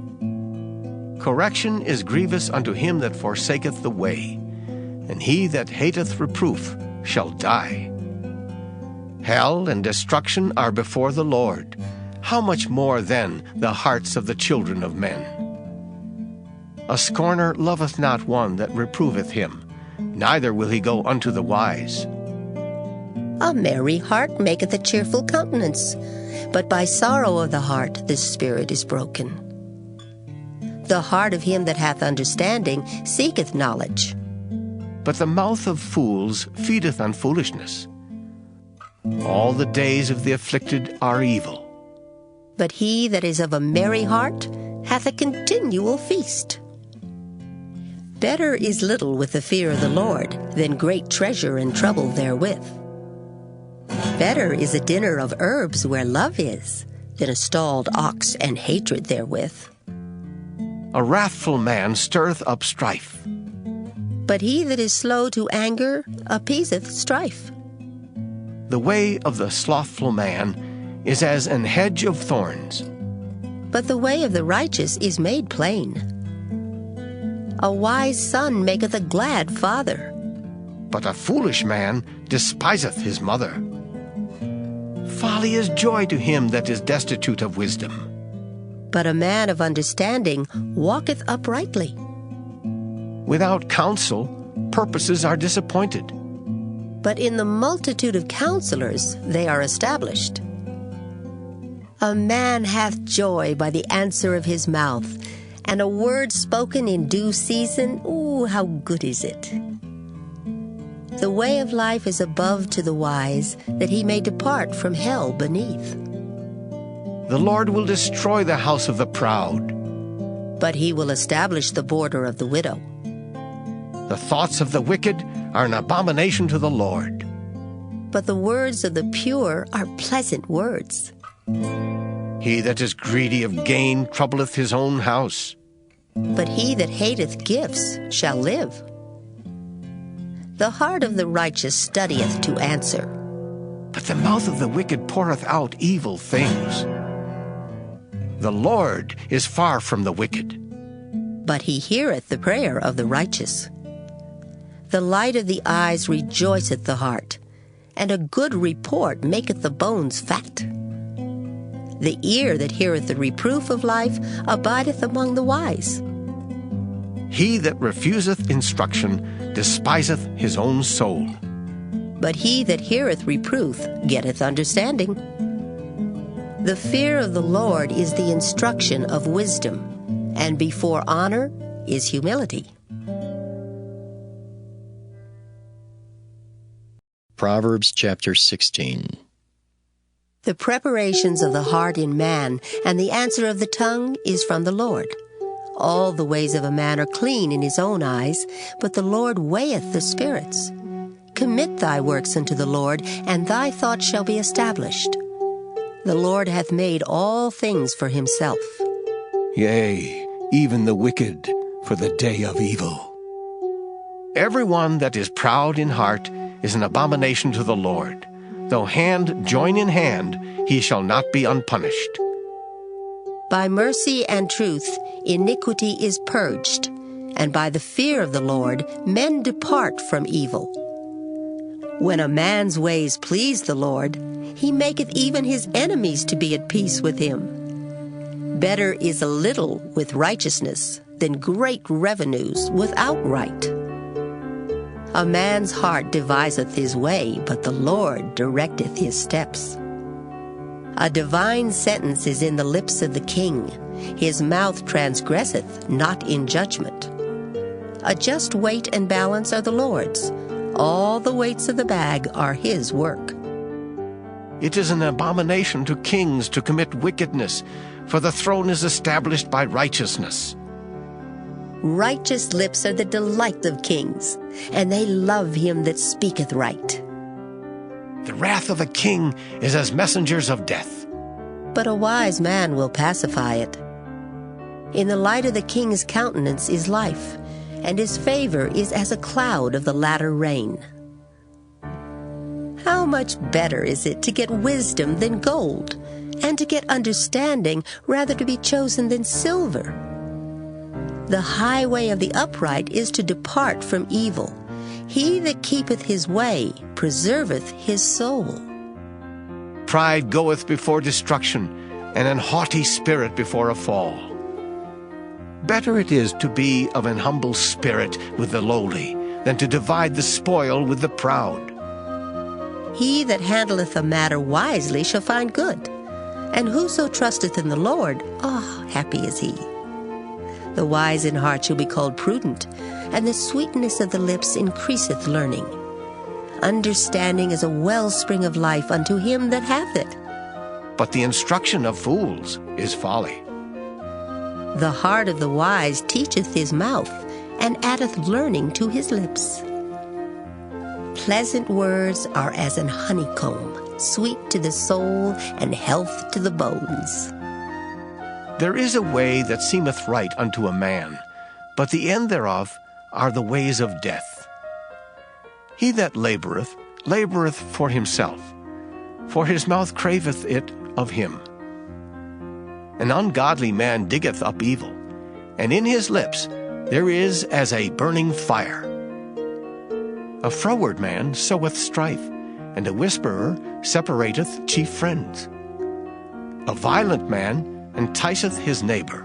Correction is grievous unto him that forsaketh the way, and he that hateth reproof shall die. Hell and destruction are before the Lord. How much more then the hearts of the children of men? A scorner loveth not one that reproveth him, neither will he go unto the wise. A merry heart maketh a cheerful countenance, but by sorrow of the heart the spirit is broken. The heart of him that hath understanding seeketh knowledge, But the mouth of fools feedeth on foolishness. All the days of the afflicted are evil. but he that is of a merry heart hath a continual feast. Better is little with the fear of the Lord than great treasure and trouble therewith. Better is a dinner of herbs where love is than a stalled ox and hatred therewith. A wrathful man stirreth up strife. But he that is slow to anger appeaseth strife. The way of the slothful man is as an hedge of thorns. But the way of the righteous is made plain. A wise son maketh a glad father, But a foolish man despiseth his mother. Folly is joy to him that is destitute of wisdom. but a man of understanding walketh uprightly. Without counsel, purposes are disappointed. But in the multitude of counselors they are established. A man hath joy by the answer of his mouth, and a word spoken in due season, ooh, how good is it! The way of life is above to the wise, that he may depart from hell beneath. The Lord will destroy the house of the proud, but he will establish the border of the widow. The thoughts of the wicked are an abomination to the Lord, but the words of the pure are pleasant words. He that is greedy of gain troubleth his own house, but he that hateth gifts shall live. The heart of the righteous studieth to answer, but the mouth of the wicked poureth out evil things. The Lord is far from the wicked, but he heareth the prayer of the righteous. The light of the eyes rejoiceth the heart, and a good report maketh the bones fat. The ear that heareth the reproof of life abideth among the wise. He that refuseth instruction despiseth his own soul, but he that heareth reproof getteth understanding. The fear of the Lord is the instruction of wisdom, and before honor is humility. Proverbs chapter 16. The preparations of the heart in man, and the answer of the tongue is from the Lord. All the ways of a man are clean in his own eyes, but the Lord weigheth the spirits. Commit thy works unto the Lord, and thy thoughts shall be established. The Lord hath made all things for himself. Yea, even the wicked for the day of evil. Everyone that is proud in heart is an abomination to the Lord. Though hand join in hand, he shall not be unpunished. By mercy and truth iniquity is purged, and by the fear of the Lord men depart from evil. When a man's ways please the Lord, he maketh even his enemies to be at peace with him. Better is a little with righteousness than great revenues without right. A man's heart deviseth his way, but the Lord directeth his steps. A divine sentence is in the lips of the king. His mouth transgresseth not in judgment. A just weight and balance are the Lord's. All the weights of the bag are his work. It is an abomination to kings to commit wickedness, for the throne is established by righteousness. Righteous lips are the delight of kings, and they love him that speaketh right. The wrath of a king is as messengers of death, but a wise man will pacify it. In the light of the king's countenance is life, and his favor is as a cloud of the latter rain. How much better is it to get wisdom than gold, and to get understanding rather to be chosen than silver? The highway of the upright is to depart from evil. He that keepeth his way preserveth his soul. Pride goeth before destruction, and an haughty spirit before a fall. Better it is to be of an humble spirit with the lowly, than to divide the spoil with the proud. He that handleth a matter wisely shall find good, and whoso trusteth in the Lord, happy is he. The wise in heart shall be called prudent, and the sweetness of the lips increaseth learning. Understanding is a wellspring of life unto him that hath it. But the instruction of fools is folly. The heart of the wise teacheth his mouth, and addeth learning to his lips. Pleasant words are as an honeycomb, sweet to the soul, and health to the bones. There is a way that seemeth right unto a man, but the end thereof are the ways of death. He that laboureth, laboureth for himself, for his mouth craveth it of him. An ungodly man diggeth up evil, and in his lips there is as a burning fire. A froward man soweth strife, and a whisperer separateth chief friends. A violent man enticeth his neighbor,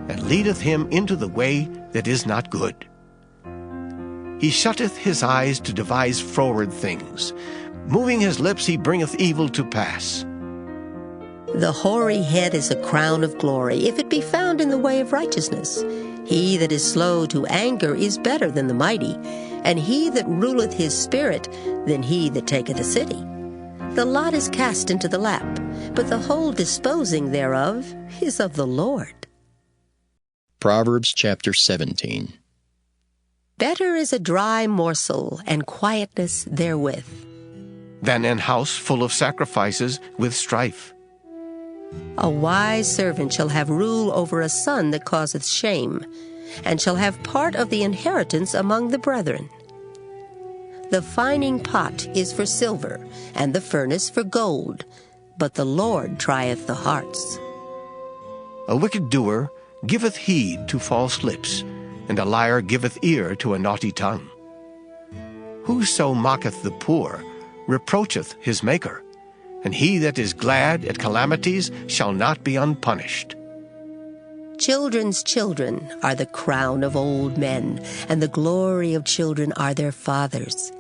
and leadeth him into the way that is not good. He shutteth his eyes to devise froward things. Moving his lips he bringeth evil to pass. The hoary head is a crown of glory, if it be found in the way of righteousness. He that is slow to anger is better than the mighty, and he that ruleth his spirit than he that taketh a city. The lot is cast into the lap, but the whole disposing thereof is of the Lord. Proverbs chapter 17. Better is a dry morsel, and quietness therewith, than an house full of sacrifices with strife. A wise servant shall have rule over a son that causeth shame, and shall have part of the inheritance among the brethren. The fining pot is for silver, and the furnace for gold, but the Lord trieth the hearts. A wicked doer giveth heed to false lips, and a liar giveth ear to a naughty tongue. Whoso mocketh the poor reproacheth his Maker, and he that is glad at calamities shall not be unpunished. Children's children are the crown of old men, and the glory of children are their fathers.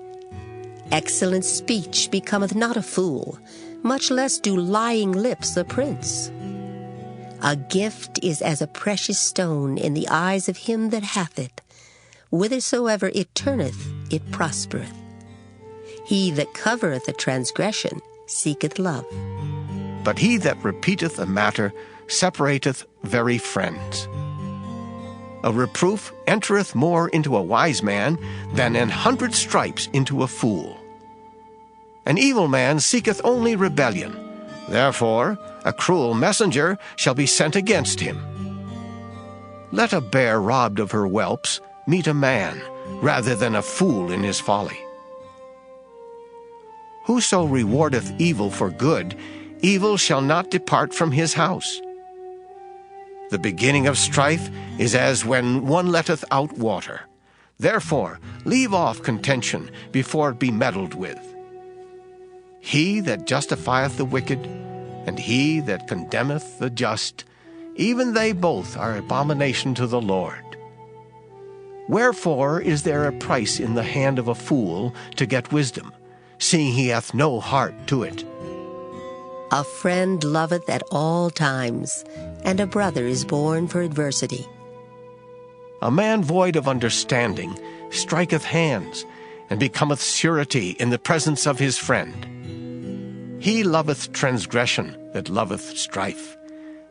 Excellent speech becometh not a fool, much less do lying lips a prince. A gift is as a precious stone in the eyes of him that hath it. Whithersoever it turneth, it prospereth. He that covereth a transgression seeketh love. But he that repeateth a matter separateth very friends. A reproof entereth more into a wise man than 100 stripes into a fool. An evil man seeketh only rebellion. Therefore a cruel messenger shall be sent against him. Let a bear robbed of her whelps meet a man, rather than a fool in his folly. Whoso rewardeth evil for good, evil shall not depart from his house. The beginning of strife is as when one letteth out water. Therefore leave off contention before it be meddled with. He that justifieth the wicked, and he that condemneth the just, even they both are abomination to the Lord. Wherefore is there a price in the hand of a fool to get wisdom, seeing he hath no heart to it? A friend loveth at all times, and a brother is born for adversity. A man void of understanding striketh hands, and becometh surety in the presence of his friend. He loveth transgression that loveth strife,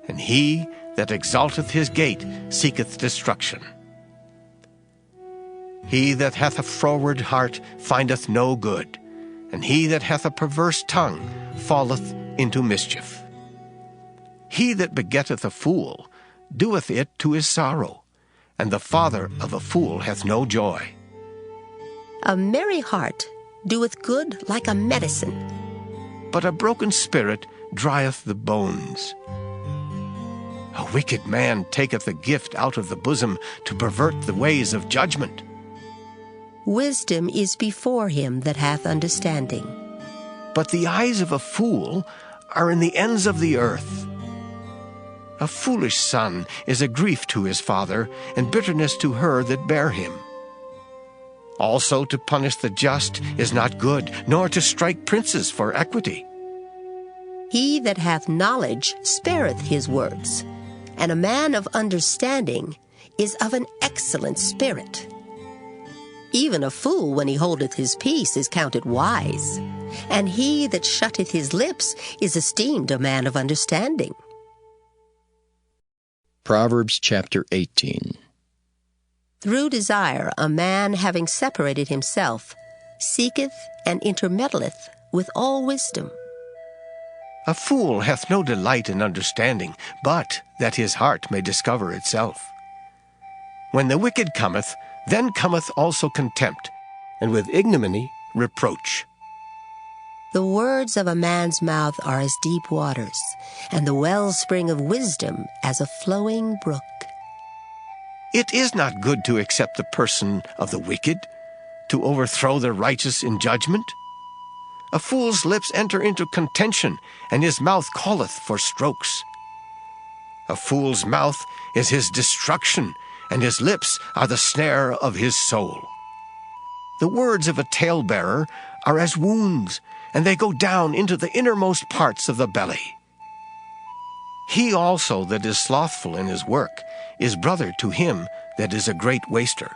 and he that exalteth his gate seeketh destruction. He that hath a froward heart findeth no good, and he that hath a perverse tongue falleth into mischief. He that begetteth a fool doeth it to his sorrow, and the father of a fool hath no joy. A merry heart doeth good like a medicine, but a broken spirit drieth the bones. A wicked man taketh a gift out of the bosom to pervert the ways of judgment. Wisdom is before him that hath understanding, but the eyes of a fool are in the ends of the earth. A foolish son is a grief to his father, and bitterness to her that bare him. Also to punish the just is not good, nor to strike princes for equity. He that hath knowledge spareth his words, and a man of understanding is of an excellent spirit. Even a fool, when he holdeth his peace, is counted wise, and he that shutteth his lips is esteemed a man of understanding. Proverbs chapter 18. Through desire a man, having separated himself, seeketh and intermeddleth with all wisdom. A fool hath no delight in understanding, but that his heart may discover itself. When the wicked cometh, then cometh also contempt, and with ignominy reproach. The words of a man's mouth are as deep waters, and the wellspring of wisdom as a flowing brook. It is not good to accept the person of the wicked, to overthrow the righteous in judgment. A fool's lips enter into contention, and his mouth calleth for strokes. A fool's mouth is his destruction, and his lips are the snare of his soul. The words of a talebearer are as wounds, and they go down into the innermost parts of the belly. He also that is slothful in his work is brother to him that is a great waster.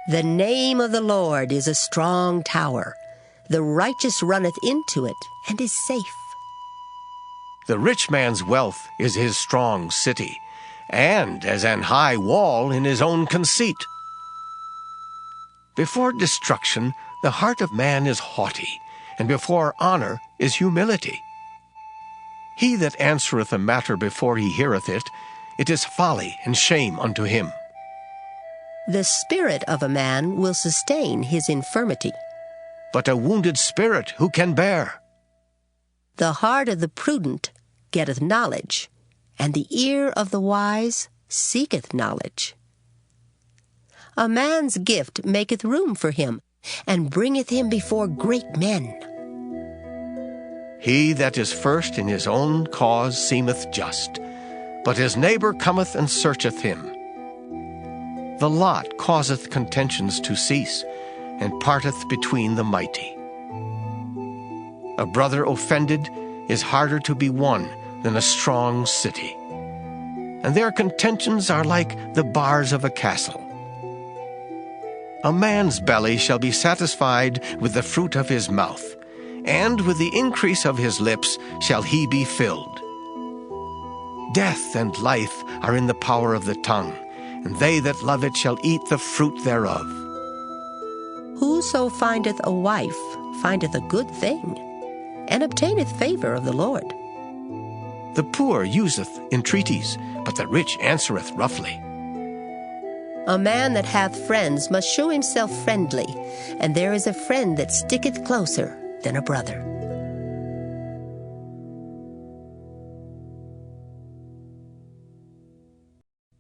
The name of the Lord is a strong tower. The righteous runneth into it and is safe. The rich man's wealth is his strong city, and as an high wall in his own conceit. Before destruction the heart of man is haughty, and before honor is humility. He that answereth a matter before he heareth it, it is folly and shame unto him. The spirit of a man will sustain his infirmity, but a wounded spirit who can bear? The heart of the prudent getteth knowledge, and the ear of the wise seeketh knowledge. A man's gift maketh room for him, and bringeth him before great men. He that is first in his own cause seemeth just, but his neighbor cometh and searcheth him. The lot causeth contentions to cease, and parteth between the mighty. A brother offended is harder to be won than a strong city, and their contentions are like the bars of a castle. A man's belly shall be satisfied with the fruit of his mouth, and with the increase of his lips shall he be filled. Death and life are in the power of the tongue, and they that love it shall eat the fruit thereof. Whoso findeth a wife findeth a good thing, and obtaineth favor of the Lord. The poor useth entreaties, but the rich answereth roughly. A man that hath friends must show himself friendly, and there is a friend that sticketh closer than a brother.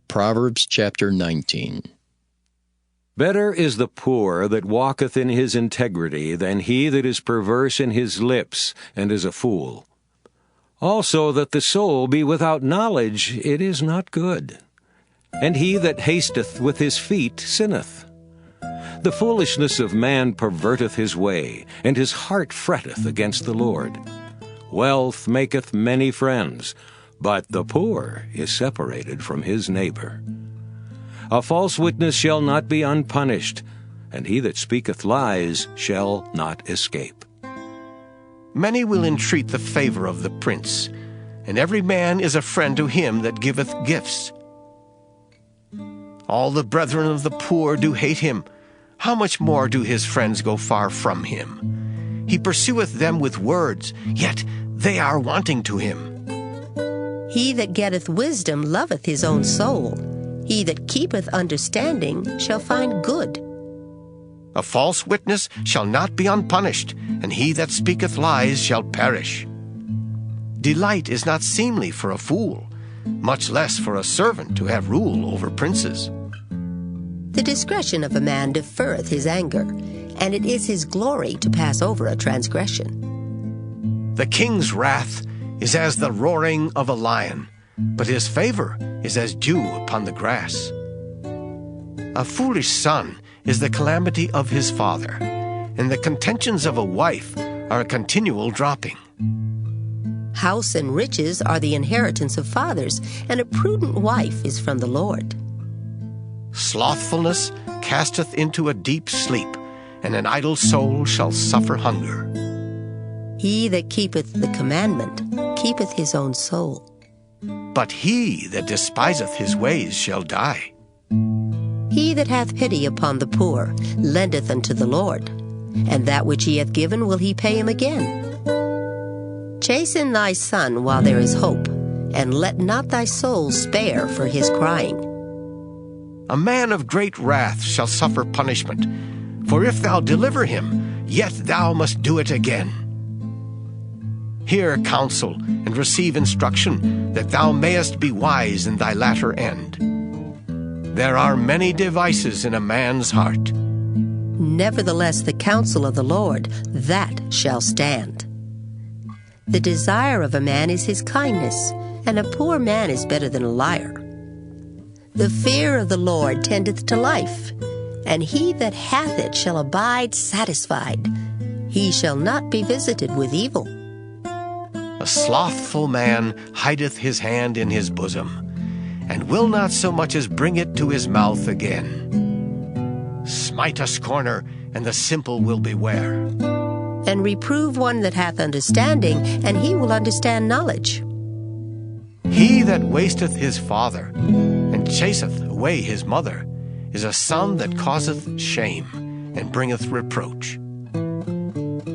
Proverbs chapter 19. Better is the poor that walketh in his integrity than he that is perverse in his lips and is a fool. Also that the soul be without knowledge, it is not good. And he that hasteth with his feet sinneth. The foolishness of man perverteth his way, and his heart fretteth against the Lord. Wealth maketh many friends, but the poor is separated from his neighbor. A false witness shall not be unpunished, and he that speaketh lies shall not escape. Many will entreat the favor of the prince, and every man is a friend to him that giveth gifts. All the brethren of the poor do hate him. How much more do his friends go far from him? He pursueth them with words, yet they are wanting to him. He that getteth wisdom loveth his own soul. He that keepeth understanding shall find good. A false witness shall not be unpunished, and he that speaketh lies shall perish. Delight is not seemly for a fool, much less for a servant to have rule over princes. The discretion of a man deferreth his anger, and it is his glory to pass over a transgression. The king's wrath is as the roaring of a lion, but his favor is as dew upon the grass. A foolish son is the calamity of his father, and the contentions of a wife are a continual dropping. House and riches are the inheritance of fathers, and a prudent wife is from the Lord. Slothfulness casteth into a deep sleep, and an idle soul shall suffer hunger. He that keepeth the commandment keepeth his own soul. But he that despiseth his ways shall die. He that hath pity upon the poor lendeth unto the Lord, and that which he hath given will he pay him again. Chasten thy son while there is hope, and let not thy soul spare for his crying. A man of great wrath shall suffer punishment, for if thou deliver him, yet thou must do it again. Hear counsel, and receive instruction, that thou mayest be wise in thy latter end. There are many devices in a man's heart. Nevertheless the counsel of the Lord, that shall stand. The desire of a man is his kindness, and a poor man is better than a liar. The fear of the Lord tendeth to life, and he that hath it shall abide satisfied. He shall not be visited with evil. A slothful man hideth his hand in his bosom, and will not so much as bring it to his mouth again. Smite a scorner, and the simple will beware. And reprove one that hath understanding, and he will understand knowledge. He that wasteth his father, and chaseth away his mother, is a son that causeth shame, and bringeth reproach.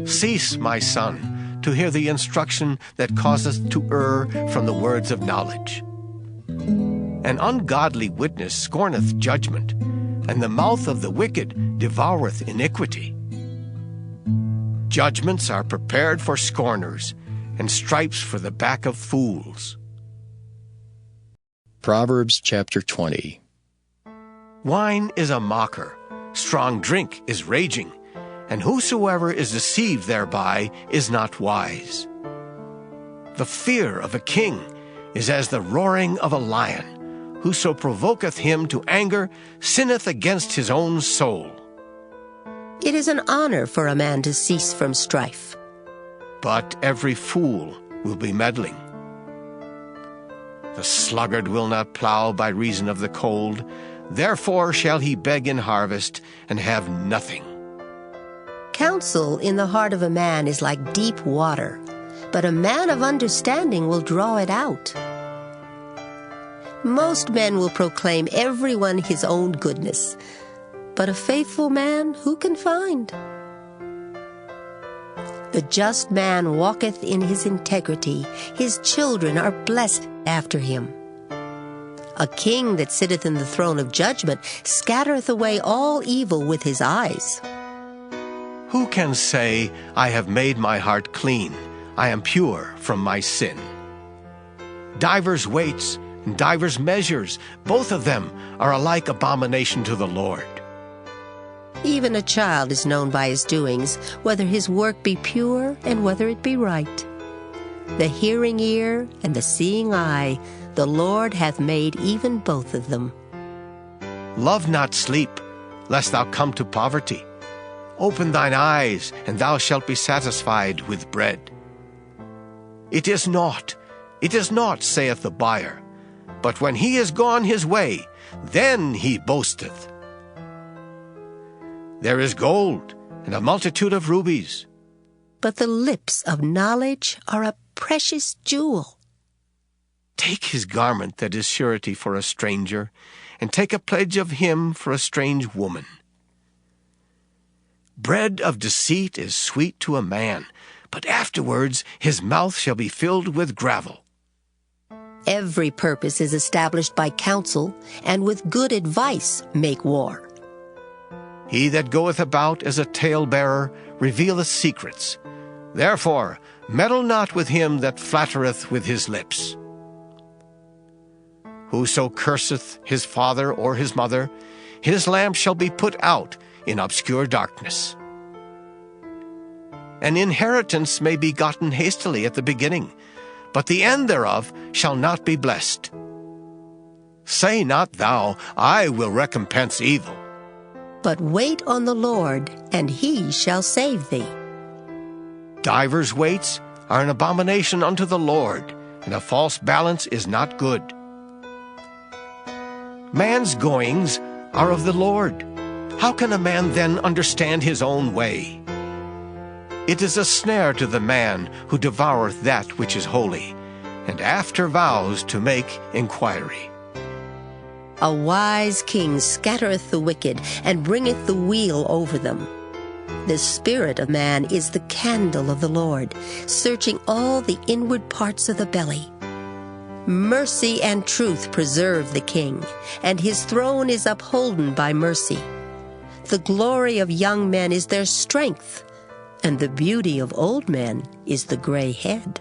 Cease, my son, to hear the instruction that causeth to err from the words of knowledge. An ungodly witness scorneth judgment, and the mouth of the wicked devoureth iniquity. Judgments are prepared for scorners, and stripes for the back of fools. Proverbs chapter 20. Wine is a mocker, strong drink is raging, and whosoever is deceived thereby is not wise. The fear of a king is as the roaring of a lion. Whoso provoketh him to anger sinneth against his own soul. It is an honor for a man to cease from strife. But every fool will be meddling. The sluggard will not plow by reason of the cold, therefore shall he beg in harvest and have nothing. Counsel in the heart of a man is like deep water, but a man of understanding will draw it out. Most men will proclaim everyone his own goodness, but a faithful man who can find? The just man walketh in his integrity, his children are blessed after him. A king that sitteth in the throne of judgment scattereth away all evil with his eyes. Who can say, I have made my heart clean, I am pure from my sin? Divers weights and divers measures, both of them are alike abomination to the Lord. Even a child is known by his doings, whether his work be pure and whether it be right. The hearing ear and the seeing eye, the Lord hath made even both of them. Love not sleep, lest thou come to poverty. Open thine eyes, and thou shalt be satisfied with bread. It is naught, saith the buyer, but when he is gone his way, then he boasteth. There is gold and a multitude of rubies, but the lips of knowledge are a precious jewel. Take his garment that is surety for a stranger, and take a pledge of him for a strange woman. Bread of deceit is sweet to a man, but afterwards his mouth shall be filled with gravel. Every purpose is established by counsel, and with good advice make war. He that goeth about as a talebearer revealeth secrets. Therefore meddle not with him that flattereth with his lips. Whoso curseth his father or his mother, his lamp shall be put out in obscure darkness. An inheritance may be gotten hastily at the beginning, but the end thereof shall not be blessed. Say not thou, I will recompense evil. But wait on the Lord, and he shall save thee. Divers weights are an abomination unto the Lord, and a false balance is not good. Man's goings are of the Lord. How can a man then understand his own way? It is a snare to the man who devoureth that which is holy, and after vows to make inquiry. A wise king scattereth the wicked, and bringeth the weal over them. The spirit of man is the candle of the Lord, searching all the inward parts of the belly. Mercy and truth preserve the king, and his throne is upholden by mercy. The glory of young men is their strength, and the beauty of old men is the gray head.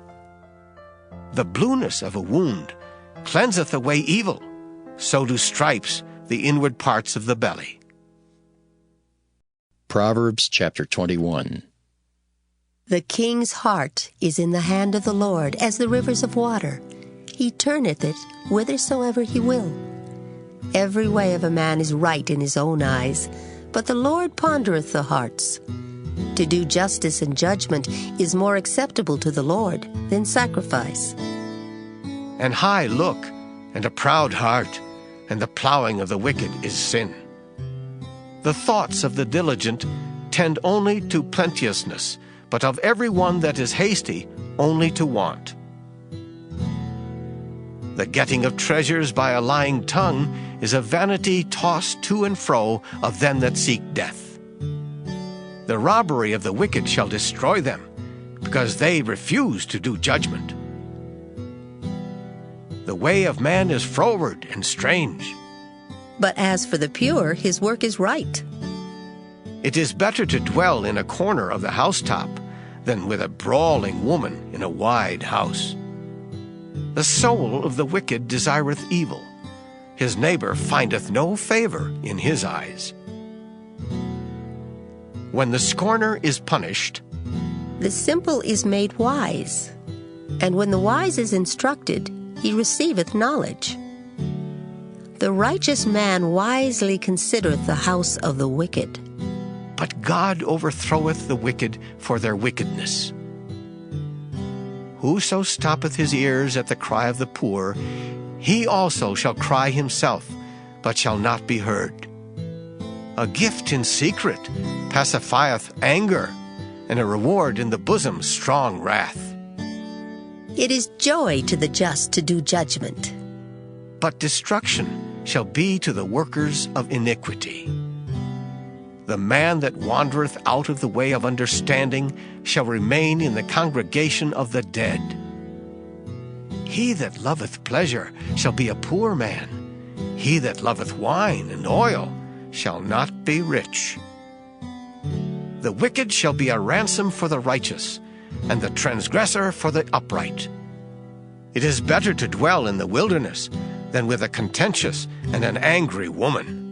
The blueness of a wound cleanseth away evil, so do stripes the inward parts of the belly. Proverbs chapter 21. The king's heart is in the hand of the Lord as the rivers of water. He turneth it whithersoever he will. Every way of a man is right in his own eyes, but the Lord pondereth the hearts. To do justice and judgment is more acceptable to the Lord than sacrifice. An high look and a proud heart, and the plowing of the wicked is sin. The thoughts of the diligent tend only to plenteousness, but of every one that is hasty only to want. The getting of treasures by a lying tongue is a vanity tossed to and fro of them that seek death. The robbery of the wicked shall destroy them, because they refuse to do judgment. The way of man is froward and strange. But as for the pure, his work is right. It is better to dwell in a corner of the housetop than with a brawling woman in a wide house. The soul of the wicked desireth evil. His neighbor findeth no favor in his eyes. When the scorner is punished, the simple is made wise, and when the wise is instructed, he receiveth knowledge. The righteous man wisely considereth the house of the wicked, but God overthroweth the wicked for their wickedness. Whoso stoppeth his ears at the cry of the poor, he also shall cry himself, but shall not be heard. A gift in secret pacifieth anger, and a reward in the bosom strong wrath. It is joy to the just to do judgment, but destruction shall be to the workers of iniquity. The man that wandereth out of the way of understanding shall remain in the congregation of the dead. He that loveth pleasure shall be a poor man. He that loveth wine and oil shall not be rich. The wicked shall be a ransom for the righteous, and the transgressor for the upright. It is better to dwell in the wilderness than with a contentious and an angry woman.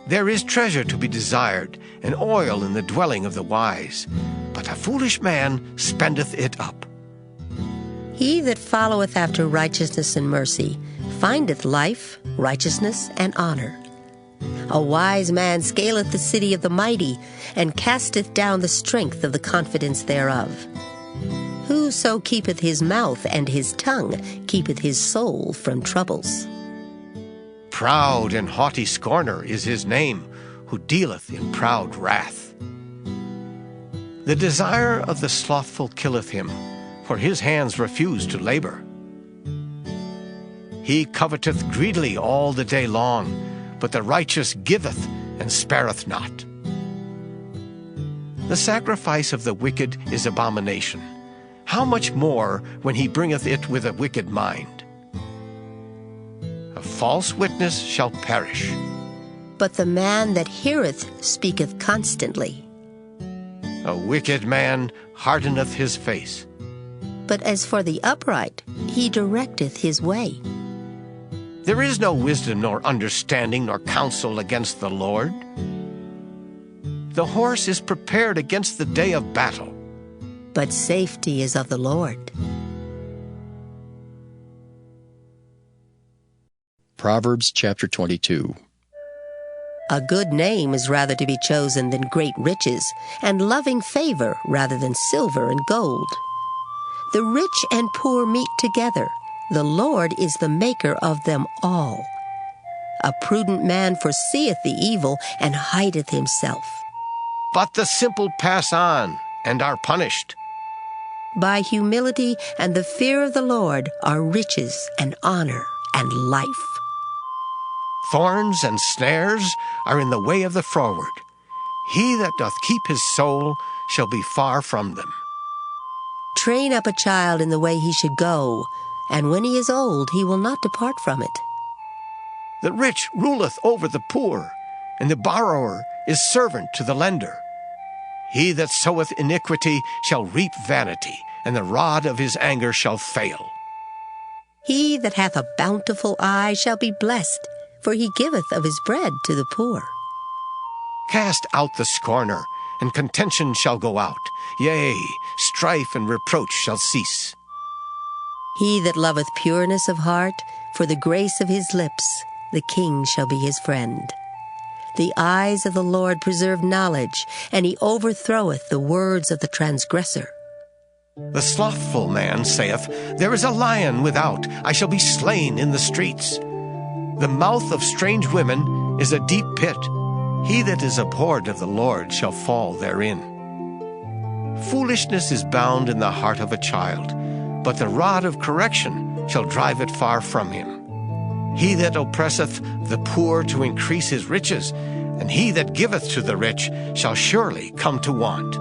There is treasure to be desired, and oil in the dwelling of the wise, but a foolish man spendeth it up. He that followeth after righteousness and mercy findeth life, righteousness, and honor. A wise man scaleth the city of the mighty, and casteth down the strength of the confidence thereof. Whoso keepeth his mouth and his tongue keepeth his soul from troubles. Proud and haughty scorner is his name, who dealeth in proud wrath. The desire of the slothful killeth him, for his hands refuse to labor. He coveteth greedily all the day long, but the righteous giveth and spareth not. The sacrifice of the wicked is abomination. How much more when he bringeth it with a wicked mind? A false witness shall perish, but the man that heareth speaketh constantly. A wicked man hardeneth his face, but as for the upright, he directeth his way. There is no wisdom nor understanding nor counsel against the Lord. The horse is prepared against the day of battle, but safety is of the Lord. Proverbs chapter 22. A good name is rather to be chosen than great riches, and loving favor rather than silver and gold. The rich and poor meet together. The Lord is the maker of them all. A prudent man foreseeth the evil and hideth himself. But the simple pass on and are punished. By humility and the fear of the Lord are riches and honor and life. Thorns and snares are in the way of the froward. He that doth keep his soul shall be far from them. Train up a child in the way he should go, and when he is old he will not depart from it. The rich ruleth over the poor, and the borrower is servant to the lender. He that soweth iniquity shall reap vanity, and the rod of his anger shall fail. He that hath a bountiful eye shall be blessed, for he giveth of his bread to the poor. Cast out the scorner, and contention shall go out. Yea, strife and reproach shall cease. He that loveth pureness of heart, for the grace of his lips, the king shall be his friend. The eyes of the Lord preserve knowledge, and he overthroweth the words of the transgressor. The slothful man saith, There is a lion without, I shall be slain in the streets. The mouth of strange women is a deep pit. He that is abhorred of the Lord shall fall therein. Foolishness is bound in the heart of a child, but the rod of correction shall drive it far from him. He that oppresseth the poor to increase his riches, and he that giveth to the rich shall surely come to want.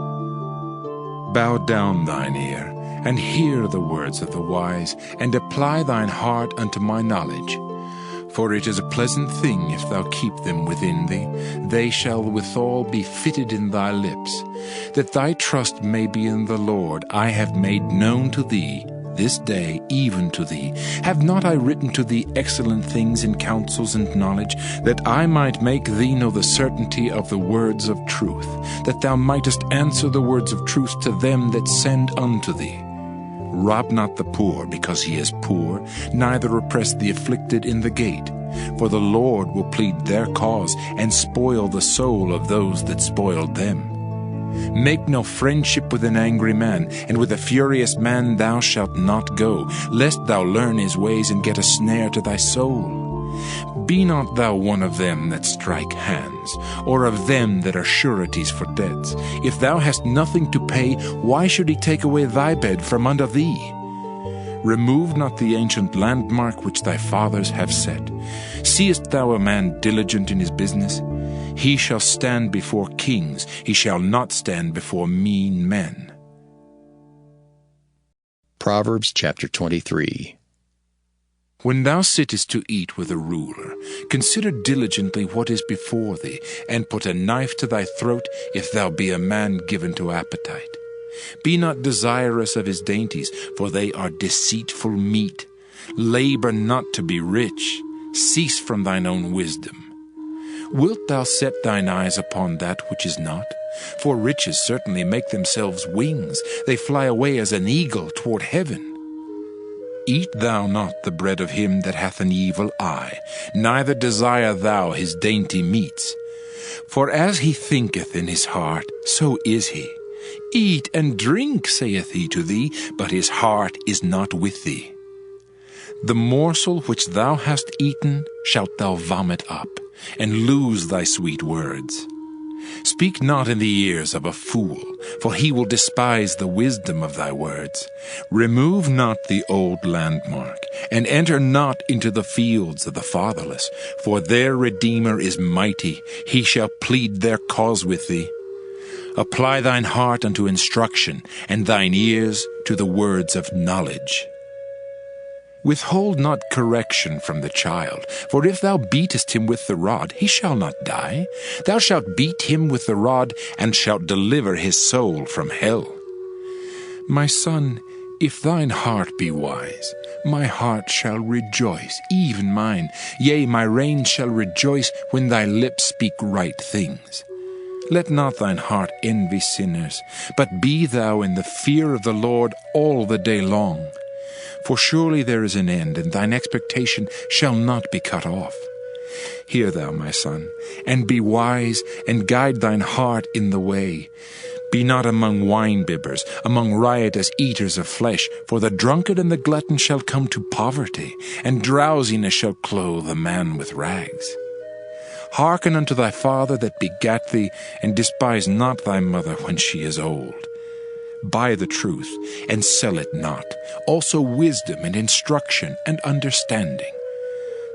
Bow down thine ear, and hear the words of the wise, and apply thine heart unto my knowledge. For it is a pleasant thing if thou keep them within thee. They shall withal be fitted in thy lips. That thy trust may be in the Lord, I have made known to thee this day, even to thee. Have not I written to thee excellent things in counsels and knowledge, that I might make thee know the certainty of the words of truth, that thou mightest answer the words of truth to them that send unto thee? Rob not the poor because he is poor, neither oppress the afflicted in the gate. For the Lord will plead their cause, and spoil the soul of those that spoiled them. Make no friendship with an angry man, and with a furious man thou shalt not go, lest thou learn his ways and get a snare to thy soul. Be not thou one of them that strike hands, or of them that are sureties for debts. If thou hast nothing to pay, why should he take away thy bed from under thee? Remove not the ancient landmark which thy fathers have set. Seest thou a man diligent in his business? He shall stand before kings, he shall not stand before mean men. Proverbs chapter 23. When thou sittest to eat with a ruler, consider diligently what is before thee, and put a knife to thy throat if thou be a man given to appetite. Be not desirous of his dainties, for they are deceitful meat. Labor not to be rich. Cease from thine own wisdom. Wilt thou set thine eyes upon that which is not? For riches certainly make themselves wings. They fly away as an eagle toward heaven. Eat thou not the bread of him that hath an evil eye, neither desire thou his dainty meats. For as he thinketh in his heart, so is he. Eat and drink, saith he to thee, but his heart is not with thee. The morsel which thou hast eaten shalt thou vomit up, and lose thy sweet words. Speak not in the ears of a fool, for he will despise the wisdom of thy words. Remove not the old landmark, and enter not into the fields of the fatherless, for their Redeemer is mighty, he shall plead their cause with thee. Apply thine heart unto instruction, and thine ears to the words of knowledge. Withhold not correction from the child, for if thou beatest him with the rod, he shall not die. Thou shalt beat him with the rod, and shalt deliver his soul from hell. My son, if thine heart be wise, my heart shall rejoice, even mine. Yea, my reins shall rejoice when thy lips speak right things. Let not thine heart envy sinners, but be thou in the fear of the Lord all the day long. For surely there is an end, and thine expectation shall not be cut off. Hear thou, my son, and be wise, and guide thine heart in the way. Be not among wine-bibbers, among riotous eaters of flesh, for the drunkard and the glutton shall come to poverty, and drowsiness shall clothe a man with rags. Hearken unto thy father that begat thee, and despise not thy mother when she is old. Buy the truth, and sell it not, also wisdom and instruction and understanding.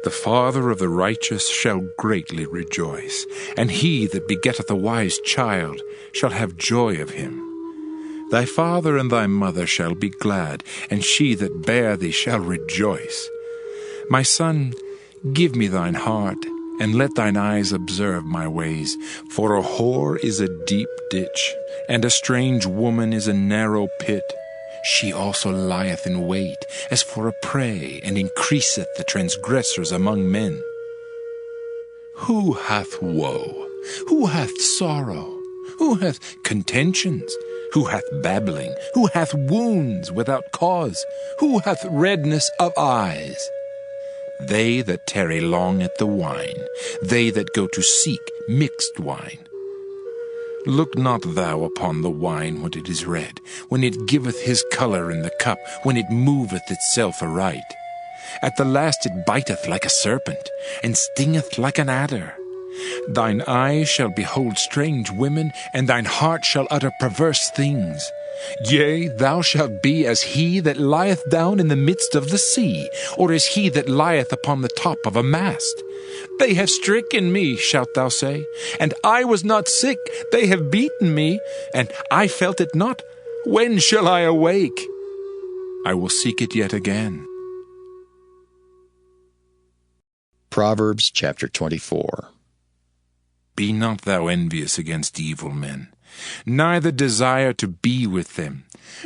The father of the righteous shall greatly rejoice, and he that begetteth a wise child shall have joy of him. Thy father and thy mother shall be glad, and she that bare thee shall rejoice. My son, give me thine heart, and let thine eyes observe my ways. For a whore is a deep ditch, and a strange woman is a narrow pit. She also lieth in wait as for a prey, and increaseth the transgressors among men. Who hath woe? Who hath sorrow? Who hath contentions? Who hath babbling? Who hath wounds without cause? Who hath redness of eyes? They that tarry long at the wine, they that go to seek mixed wine. Look not thou upon the wine when it is red, when it giveth his colour in the cup, when it moveth itself aright. At the last it biteth like a serpent, and stingeth like an adder. Thine eyes shall behold strange women, and thine heart shall utter perverse things. Yea, thou shalt be as he that lieth down in the midst of the sea, or as he that lieth upon the top of a mast. They have stricken me, shalt thou say, and I was not sick. They have beaten me, and I felt it not. When shall I awake? I will seek it yet again. Proverbs chapter 24. Be not thou envious against evil men, neither desire to be with them.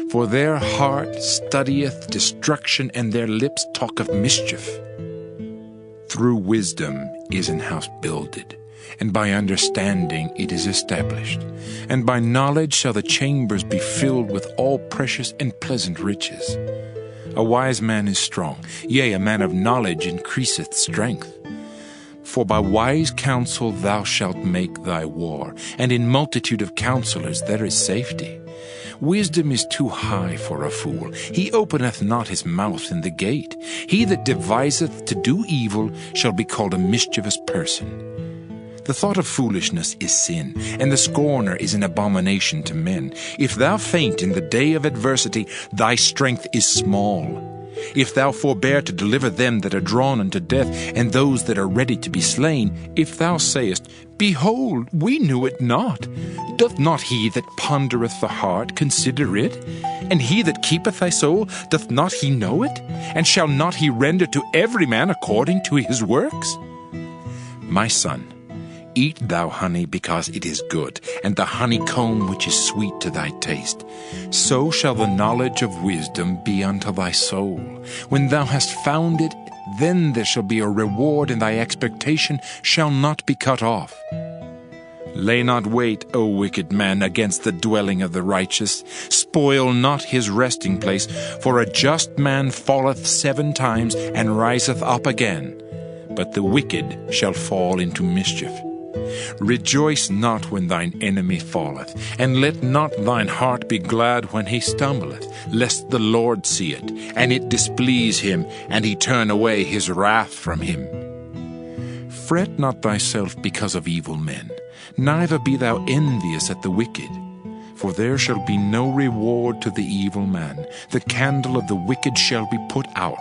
For their heart studieth destruction, and their lips talk of mischief. Through wisdom is an house builded, and by understanding it is established. And by knowledge shall the chambers be filled with all precious and pleasant riches. A wise man is strong, yea, a man of knowledge increaseth strength. For by wise counsel thou shalt make thy war, and in multitude of counselors there is safety. Wisdom is too high for a fool. He openeth not his mouth in the gate. He that deviseth to do evil shall be called a mischievous person. The thought of foolishness is sin, and the scorner is an abomination to men. If thou faint in the day of adversity, thy strength is small. If thou forbear to deliver them that are drawn unto death, and those that are ready to be slain, if thou sayest, Behold, we knew it not, doth not he that pondereth the heart consider it? And he that keepeth thy soul, doth not he know it? And shall not he render to every man according to his works? My son, eat thou honey because it is good, and the honeycomb which is sweet to thy taste. So shall the knowledge of wisdom be unto thy soul. When thou hast found it, then there shall be a reward, and thy expectation shall not be cut off. Lay not wait, O wicked man, against the dwelling of the righteous. Spoil not his resting place, for a just man falleth 7 times, and riseth up again. But the wicked shall fall into mischief. Rejoice not when thine enemy falleth, and let not thine heart be glad when he stumbleth, lest the Lord see it, and it displease him, and he turn away his wrath from him. Fret not thyself because of evil men, neither be thou envious at the wicked. For there shall be no reward to the evil man. The candle of the wicked shall be put out.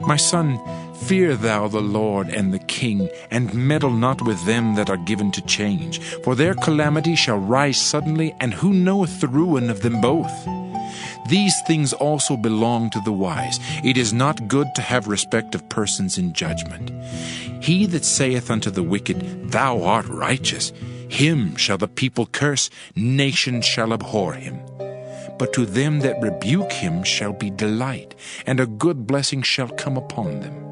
My son, fear thou the Lord and the king, and meddle not with them that are given to change. For their calamity shall rise suddenly, and who knoweth the ruin of them both? These things also belong to the wise. It is not good to have respect of persons in judgment. He that saith unto the wicked, Thou art righteous, him shall the people curse, nations shall abhor him. But to them that rebuke him shall be delight, and a good blessing shall come upon them.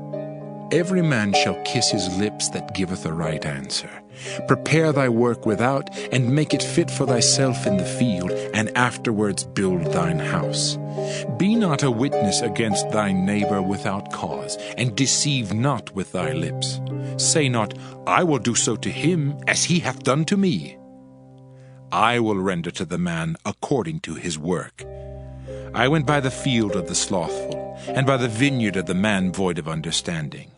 Every man shall kiss his lips that giveth a right answer. Prepare thy work without, and make it fit for thyself in the field, and afterwards build thine house. Be not a witness against thy neighbor without cause, and deceive not with thy lips. Say not, I will do so to him as he hath done to me. I will render to the man according to his work. I went by the field of the slothful, and by the vineyard of the man void of understanding.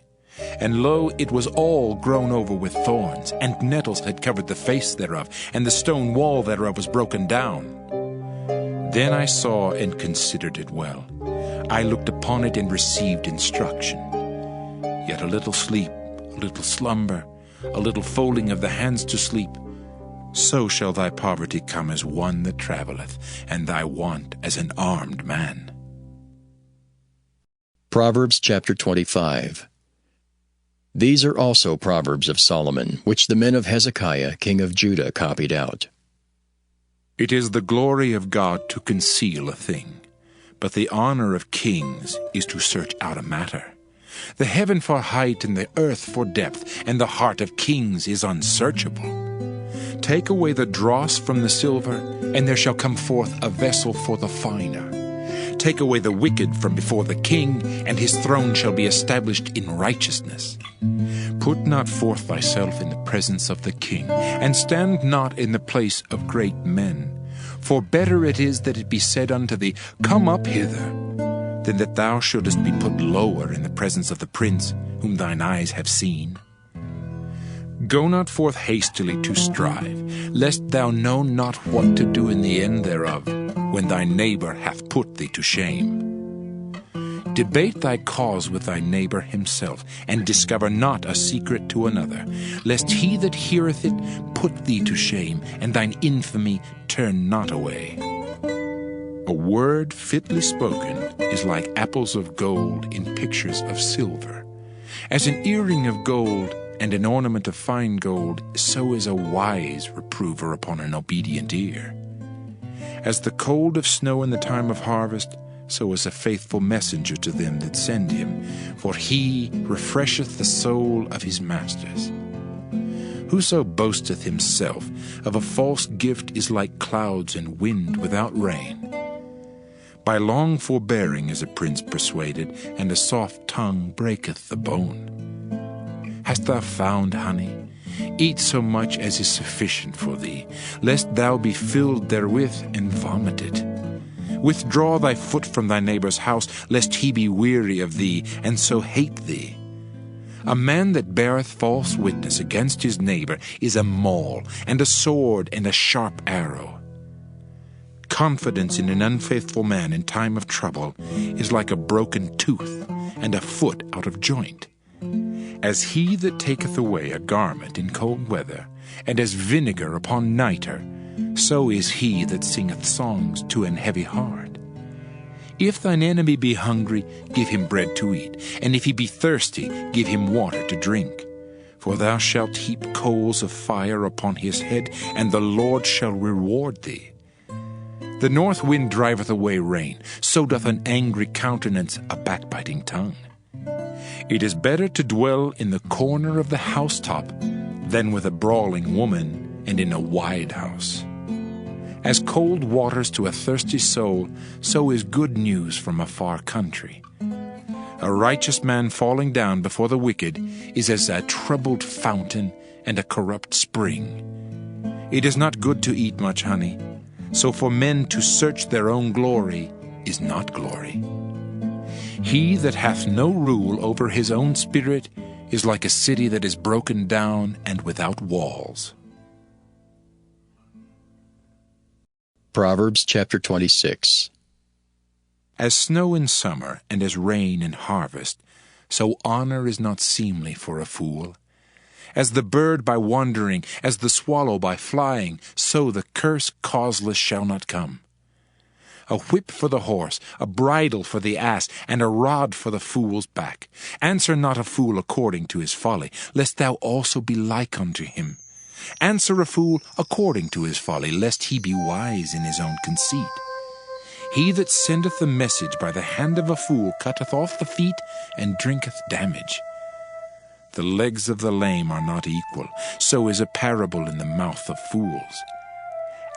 And lo, it was all grown over with thorns, and nettles had covered the face thereof, and the stone wall thereof was broken down. Then I saw and considered it well. I looked upon it and received instruction. Yet a little sleep, a little slumber, a little folding of the hands to sleep, so shall thy poverty come as one that travelleth, and thy want as an armed man. Proverbs chapter 25. These are also Proverbs of Solomon, which the men of Hezekiah, king of Judah, copied out. It is the glory of God to conceal a thing, but the honor of kings is to search out a matter. The heaven for height and the earth for depth, and the heart of kings is unsearchable. Take away the dross from the silver, and there shall come forth a vessel for the finer. Take away the wicked from before the king, and his throne shall be established in righteousness. Put not forth thyself in the presence of the king, and stand not in the place of great men. For better it is that it be said unto thee, Come up hither, than that thou shouldest be put lower in the presence of the prince, whom thine eyes have seen. Go not forth hastily to strive, lest thou know not what to do in the end thereof, when thy neighbor hath put thee to shame. Debate thy cause with thy neighbor himself, and discover not a secret to another, lest he that heareth it put thee to shame, and thine infamy turn not away. A word fitly spoken is like apples of gold in pictures of silver. As an earring of gold and an ornament of fine gold, so is a wise reprover upon an obedient ear. As the cold of snow in the time of harvest, so is a faithful messenger to them that send him, for he refresheth the soul of his masters. Whoso boasteth himself of a false gift is like clouds and wind without rain. By long forbearing is a prince persuaded, and a soft tongue breaketh the bone. Hast thou found honey? Eat so much as is sufficient for thee, lest thou be filled therewith and vomited. Withdraw thy foot from thy neighbor's house, lest he be weary of thee, and so hate thee. A man that beareth false witness against his neighbor is a maul, and a sword, and a sharp arrow. Confidence in an unfaithful man in time of trouble is like a broken tooth, and a foot out of joint. As he that taketh away a garment in cold weather, and as vinegar upon nitre, so is he that singeth songs to an heavy heart. If thine enemy be hungry, give him bread to eat, and if he be thirsty, give him water to drink. For thou shalt heap coals of fire upon his head, and the Lord shall reward thee. The north wind driveth away rain, so doth an angry countenance a backbiting tongue. It is better to dwell in the corner of the housetop than with a brawling woman and in a wide house. As cold waters to a thirsty soul, so is good news from a far country. A righteous man falling down before the wicked is as a troubled fountain and a corrupt spring. It is not good to eat much honey, so for men to search their own glory is not glory. He that hath no rule over his own spirit is like a city that is broken down and without walls. Proverbs chapter 26. As snow in summer and as rain in harvest, so honor is not seemly for a fool. As the bird by wandering, as the swallow by flying, so the curse causeless shall not come. A whip for the horse, a bridle for the ass, and a rod for the fool's back. Answer not a fool according to his folly, lest thou also be like unto him. Answer a fool according to his folly, lest he be wise in his own conceit. He that sendeth a message by the hand of a fool cutteth off the feet and drinketh damage. The legs of the lame are not equal, so is a parable in the mouth of fools.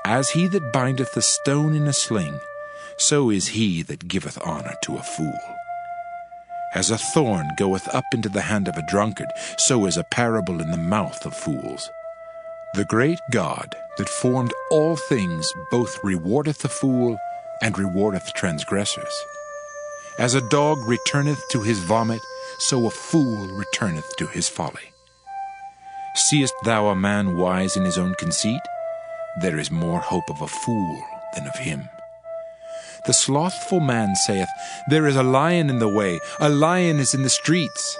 As he that bindeth a stone in a sling, so is he that giveth honor to a fool. As a thorn goeth up into the hand of a drunkard, so is a parable in the mouth of fools. The great God that formed all things both rewardeth the fool and rewardeth transgressors. As a dog returneth to his vomit, so a fool returneth to his folly. Seest thou a man wise in his own conceit? There is more hope of a fool than of him. The slothful man saith, There is a lion in the way, a lion is in the streets.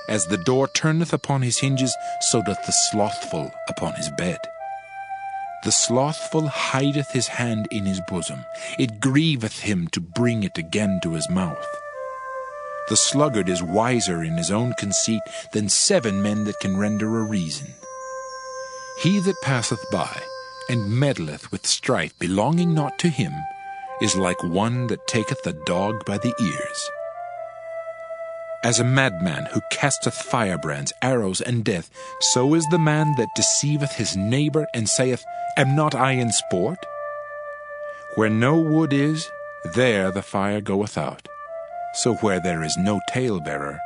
As the door turneth upon his hinges, so doth the slothful upon his bed. The slothful hideth his hand in his bosom. It grieveth him to bring it again to his mouth. The sluggard is wiser in his own conceit than 7 men that can render a reason. He that passeth by, and meddleth with strife belonging not to him, is like one that taketh a dog by the ears. As a madman who casteth firebrands, arrows, and death, so is the man that deceiveth his neighbor, and saith, Am not I in sport? Where no wood is, there the fire goeth out. So where there is no talebearer,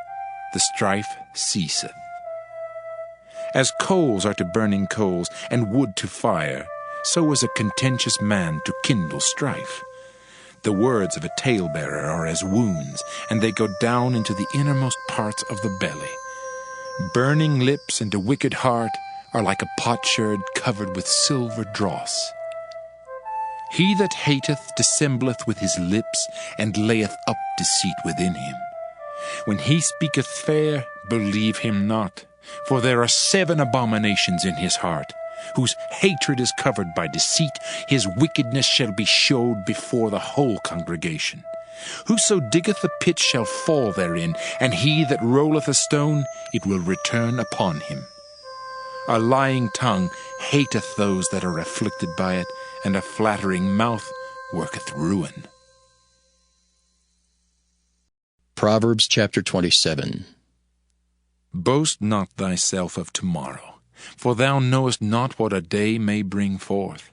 the strife ceaseth. As coals are to burning coals, and wood to fire, so is a contentious man to kindle strife. The words of a talebearer are as wounds, and they go down into the innermost parts of the belly. Burning lips and a wicked heart are like a potsherd covered with silver dross. He that hateth dissembleth with his lips, and layeth up deceit within him. When he speaketh fair, believe him not, for there are 7 abominations in his heart, whose hatred is covered by deceit. His wickedness shall be showed before the whole congregation. Whoso diggeth a pit shall fall therein, and he that rolleth a stone, it will return upon him. A lying tongue hateth those that are afflicted by it, and a flattering mouth worketh ruin. Proverbs chapter 27. Boast not thyself of tomorrow, for thou knowest not what a day may bring forth.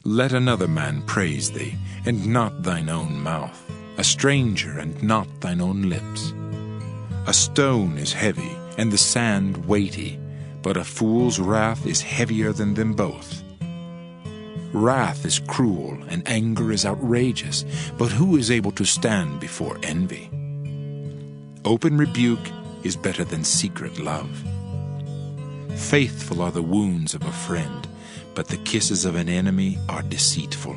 Let another man praise thee, and not thine own mouth, a stranger, and not thine own lips. A stone is heavy, and the sand weighty, but a fool's wrath is heavier than them both. Wrath is cruel, and anger is outrageous, but who is able to stand before envy? Open rebuke is better than secret love. Faithful are the wounds of a friend, but the kisses of an enemy are deceitful.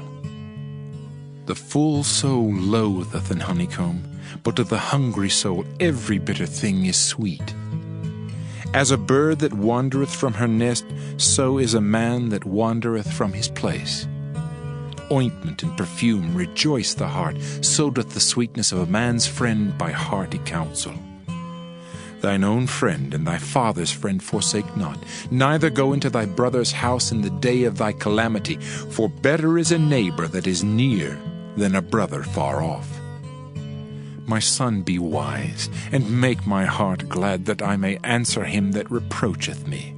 The full soul loatheth an honeycomb, but to the hungry soul every bitter thing is sweet. As a bird that wandereth from her nest, so is a man that wandereth from his place. Ointment and perfume rejoice the heart, so doth the sweetness of a man's friend by hearty counsel. Thine own friend and thy father's friend forsake not, neither go into thy brother's house in the day of thy calamity, for better is a neighbor that is near than a brother far off. My son, be wise, and make my heart glad, that I may answer him that reproacheth me.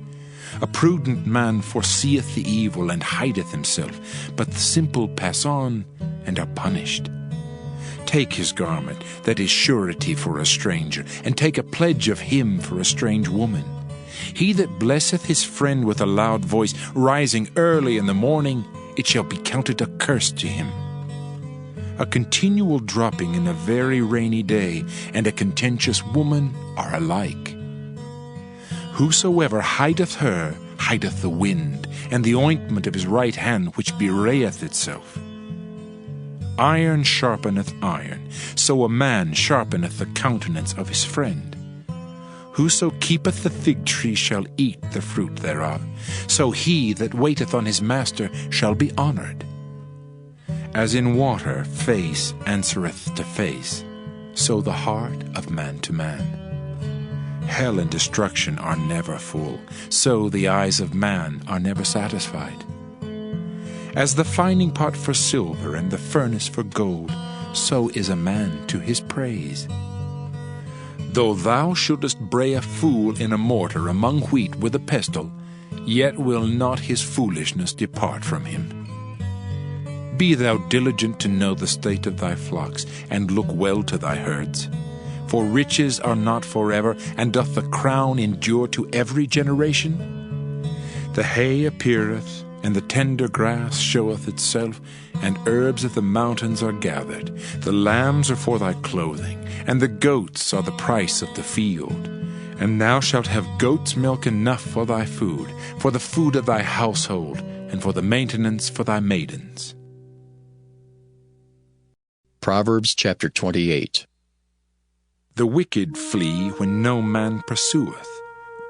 A prudent man foreseeth the evil, and hideth himself, but the simple pass on, and are punished. Take his garment, that is surety for a stranger, and take a pledge of him for a strange woman. He that blesseth his friend with a loud voice, rising early in the morning, it shall be counted a curse to him. A continual dropping in a very rainy day, and a contentious woman are alike. Whosoever hideth her, hideth the wind, and the ointment of his right hand which bewrayeth itself. Iron sharpeneth iron, so a man sharpeneth the countenance of his friend. Whoso keepeth the fig tree shall eat the fruit thereof, so he that waiteth on his master shall be honored. As in water face answereth to face, so the heart of man to man. Hell and destruction are never full, so the eyes of man are never satisfied. As the fining pot for silver and the furnace for gold, so is a man to his praise. Though thou shouldest bray a fool in a mortar among wheat with a pestle, yet will not his foolishness depart from him. Be thou diligent to know the state of thy flocks, and look well to thy herds. For riches are not forever, and doth the crown endure to every generation? The hay appeareth, and the tender grass showeth itself, and herbs of the mountains are gathered. The lambs are for thy clothing, and the goats are the price of the field. And thou shalt have goat's milk enough for thy food, for the food of thy household, and for the maintenance for thy maidens. Proverbs chapter 28. The wicked flee when no man pursueth,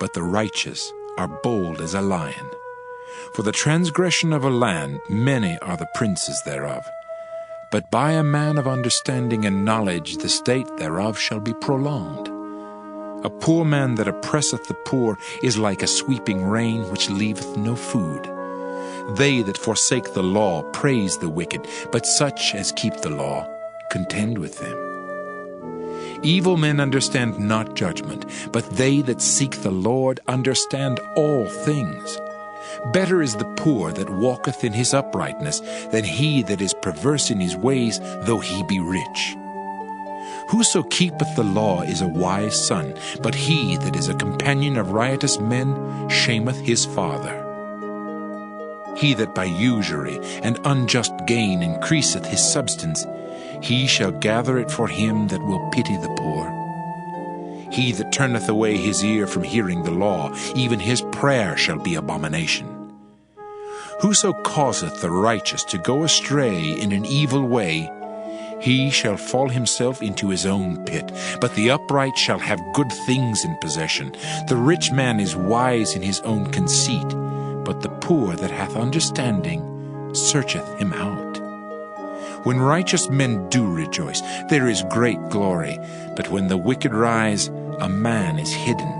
but the righteous are bold as a lion. For the transgression of a land many are the princes thereof. But by a man of understanding and knowledge the state thereof shall be prolonged. A poor man that oppresseth the poor is like a sweeping rain which leaveth no food. They that forsake the law praise the wicked, but such as keep the law contend with them. Evil men understand not judgment, but they that seek the Lord understand all things. Better is the poor that walketh in his uprightness than he that is perverse in his ways, though he be rich. Whoso keepeth the law is a wise son, but he that is a companion of riotous men shameth his father. He that by usury and unjust gain increaseth his substance, he shall gather it for him that will pity the poor. He that turneth away his ear from hearing the law, even his prayer shall be abomination. Whoso causeth the righteous to go astray in an evil way, he shall fall himself into his own pit, but the upright shall have good things in possession. The rich man is wise in his own conceit, but the poor that hath understanding searcheth him out. When righteous men do rejoice, there is great glory, but when the wicked rise, a man is hidden.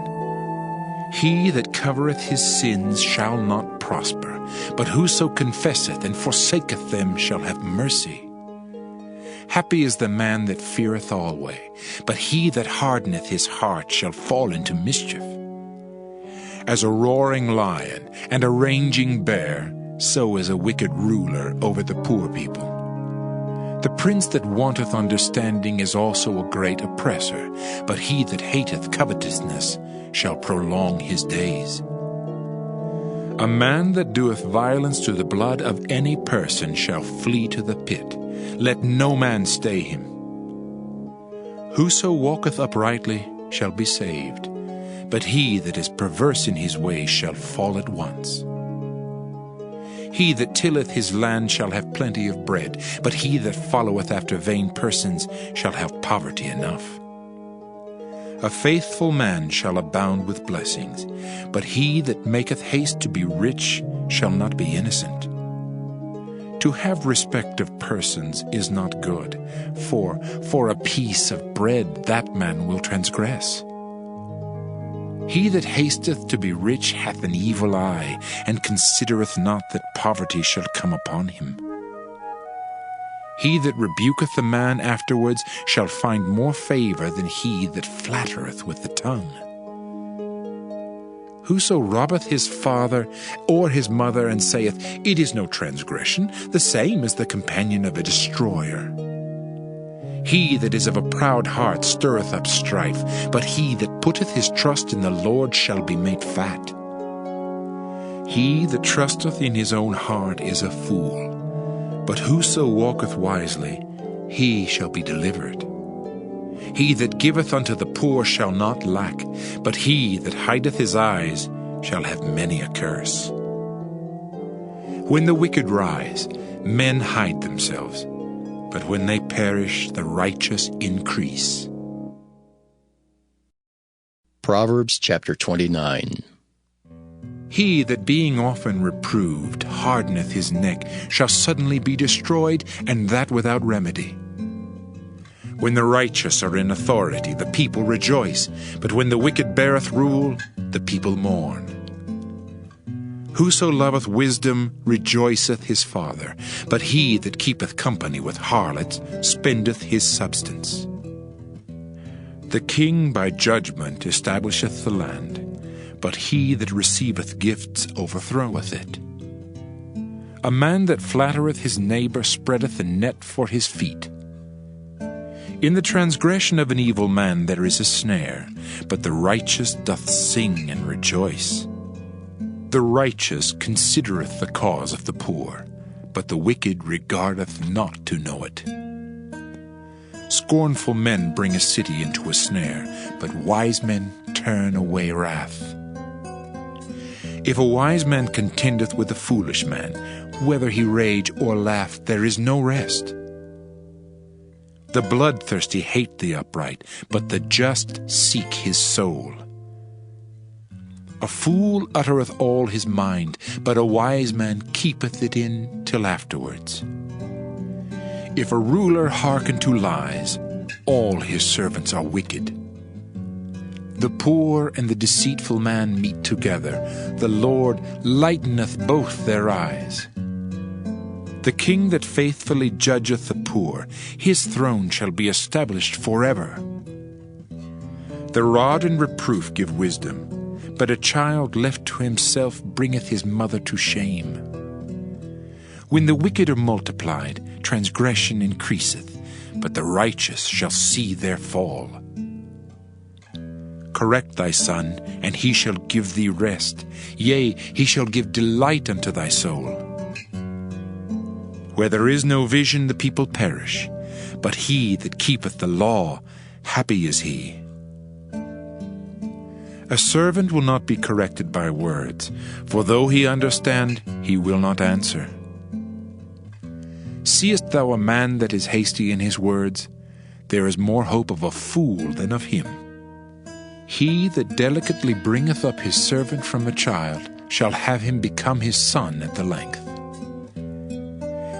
He that covereth his sins shall not prosper, but whoso confesseth and forsaketh them shall have mercy. Happy is the man that feareth alway, but he that hardeneth his heart shall fall into mischief. As a roaring lion and a raging bear, so is a wicked ruler over the poor people. The prince that wanteth understanding is also a great oppressor, but he that hateth covetousness shall prolong his days. A man that doeth violence to the blood of any person shall flee to the pit. Let no man stay him. Whoso walketh uprightly shall be saved, but he that is perverse in his ways shall fall at once. He that tilleth his land shall have plenty of bread, but he that followeth after vain persons shall have poverty enough. A faithful man shall abound with blessings, but he that maketh haste to be rich shall not be innocent. To have respect of persons is not good, for a piece of bread that man will transgress. He that hasteth to be rich hath an evil eye, and considereth not that poverty shall come upon him. He that rebuketh a man afterwards shall find more favor than he that flattereth with the tongue. Whoso robbeth his father or his mother, and saith, It is no transgression, the same is the companion of a destroyer. He that is of a proud heart stirreth up strife, but he that putteth his trust in the Lord shall be made fat. He that trusteth in his own heart is a fool, but whoso walketh wisely, he shall be delivered. He that giveth unto the poor shall not lack, but he that hideth his eyes shall have many a curse. When the wicked rise, men hide themselves, but when they perish, the righteous increase. Proverbs chapter 29. He that being often reproved hardeneth his neck shall suddenly be destroyed, and that without remedy. When the righteous are in authority, the people rejoice, but when the wicked beareth rule, the people mourn. Whoso loveth wisdom rejoiceth his father, but he that keepeth company with harlots spendeth his substance. The king by judgment establisheth the land, but he that receiveth gifts overthroweth it. A man that flattereth his neighbor spreadeth a net for his feet. In the transgression of an evil man there is a snare, but the righteous doth sing and rejoice. The righteous considereth the cause of the poor, but the wicked regardeth not to know it. Scornful men bring a city into a snare, but wise men turn away wrath. If a wise man contendeth with a foolish man, whether he rage or laugh, there is no rest. The bloodthirsty hate the upright, but the just seek his soul. A fool uttereth all his mind, but a wise man keepeth it in till afterwards. If a ruler hearken to lies, all his servants are wicked. The poor and the deceitful man meet together. The Lord lighteneth both their eyes. The king that faithfully judgeth the poor, his throne shall be established forever. The rod and reproof give wisdom, but a child left to himself bringeth his mother to shame. When the wicked are multiplied, transgression increaseth, but the righteous shall see their fall. Correct thy son, and he shall give thee rest. Yea, he shall give delight unto thy soul. Where there is no vision, the people perish, but he that keepeth the law, happy is he. A servant will not be corrected by words, for though he understand, he will not answer. Seest thou a man that is hasty in his words? There is more hope of a fool than of him. He that delicately bringeth up his servant from a child shall have him become his son at the length.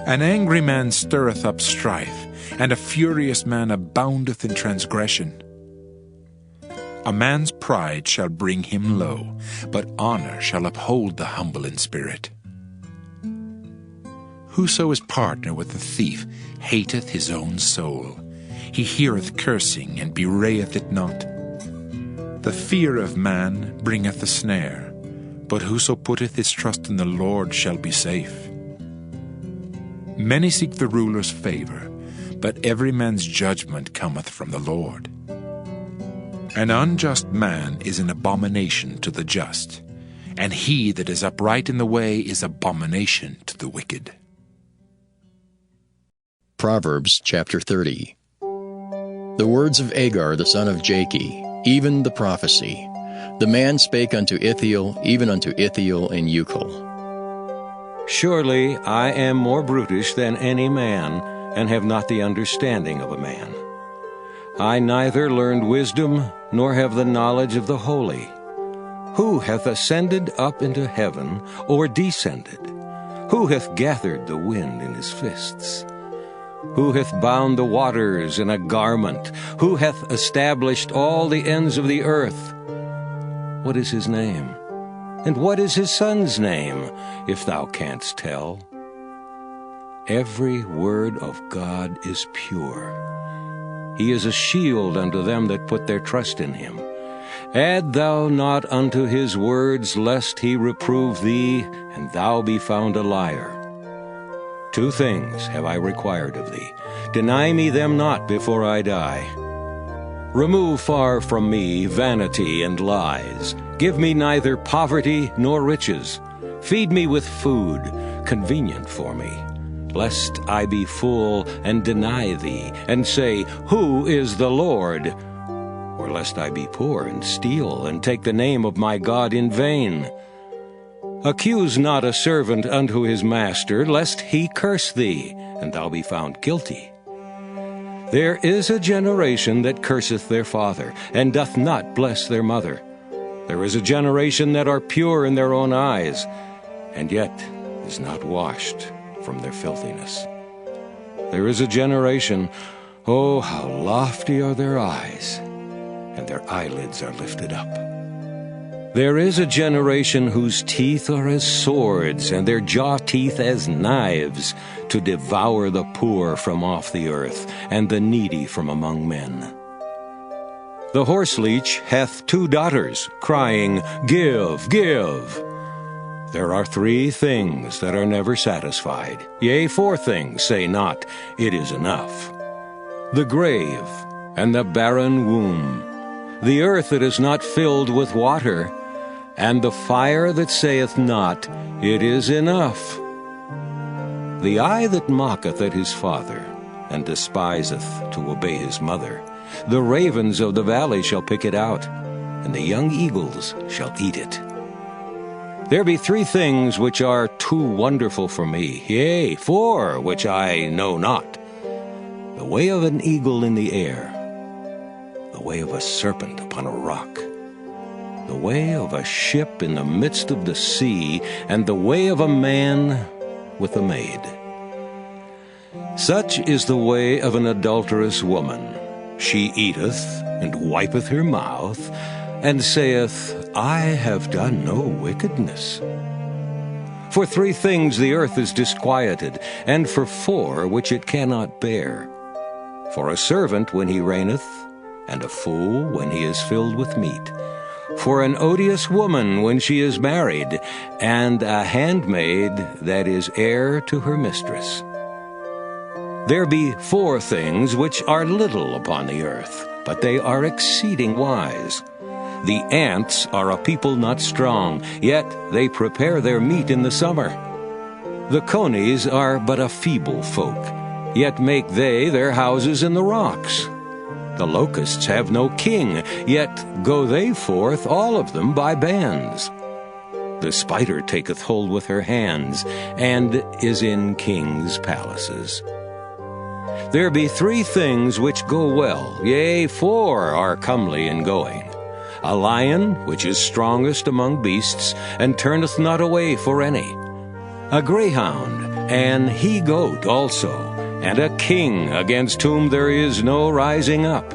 An angry man stirreth up strife, and a furious man aboundeth in transgression. A man's pride shall bring him low, but honor shall uphold the humble in spirit. Whoso is partner with the thief hateth his own soul. He heareth cursing, and bewrayeth it not. The fear of man bringeth a snare, but whoso putteth his trust in the Lord shall be safe. Many seek the ruler's favor, but every man's judgment cometh from the Lord. An unjust man is an abomination to the just, and he that is upright in the way is abomination to the wicked. Proverbs chapter 30. The words of Agar the son of Jakeh, even the prophecy. The man spake unto Ithiel, even unto Ithiel in Ucal. Surely I am more brutish than any man, and have not the understanding of a man. I neither learned wisdom, nor have the knowledge of the holy. Who hath ascended up into heaven, or descended? Who hath gathered the wind in his fists? Who hath bound the waters in a garment? Who hath established all the ends of the earth? What is his name? And what is his son's name, if thou canst tell? Every word of God is pure. He is a shield unto them that put their trust in him. Add thou not unto his words, lest he reprove thee, and thou be found a liar. 2 things have I required of thee. Deny me them not before I die. Remove far from me vanity and lies. Give me neither poverty nor riches. Feed me with food, convenient for me, lest I be full and deny thee, and say, Who is the Lord? Or lest I be poor and steal, and take the name of my God in vain. Accuse not a servant unto his master, lest he curse thee, and thou be found guilty. There is a generation that curseth their father, and doth not bless their mother. There is a generation that are pure in their own eyes, and yet is not washed from their filthiness. There is a generation, oh, how lofty are their eyes, and their eyelids are lifted up. There is a generation whose teeth are as swords, and their jaw teeth as knives, to devour the poor from off the earth, and the needy from among men. The horseleech hath 2 daughters, crying, Give, give. There are 3 things that are never satisfied. Yea, 4 things say not, It is enough. The grave and the barren womb, the earth that is not filled with water, and the fire that saith not, It is enough. The eye that mocketh at his father, and despiseth to obey his mother, the ravens of the valley shall pick it out, and the young eagles shall eat it. There be 3 things which are too wonderful for me, yea, 4 which I know not. The way of an eagle in the air, the way of a serpent upon a rock, the way of a ship in the midst of the sea, and the way of a man with a maid. Such is the way of an adulterous woman. She eateth, and wipeth her mouth, and saith, I have done no wickedness. For 3 things the earth is disquieted, and for 4 which it cannot bear. For a servant when he reigneth, and a fool when he is filled with meat. For an odious woman when she is married, and a handmaid that is heir to her mistress. There be 4 things which are little upon the earth, but they are exceeding wise. The ants are a people not strong, yet they prepare their meat in the summer. The conies are but a feeble folk, yet make they their houses in the rocks. The locusts have no king, yet go they forth all of them by bands. The spider taketh hold with her hands, and is in kings' palaces. There be 3 things which go well, yea, 4 are comely in going. A lion, which is strongest among beasts, and turneth not away for any. A greyhound, an he-goat also, and a king against whom there is no rising up.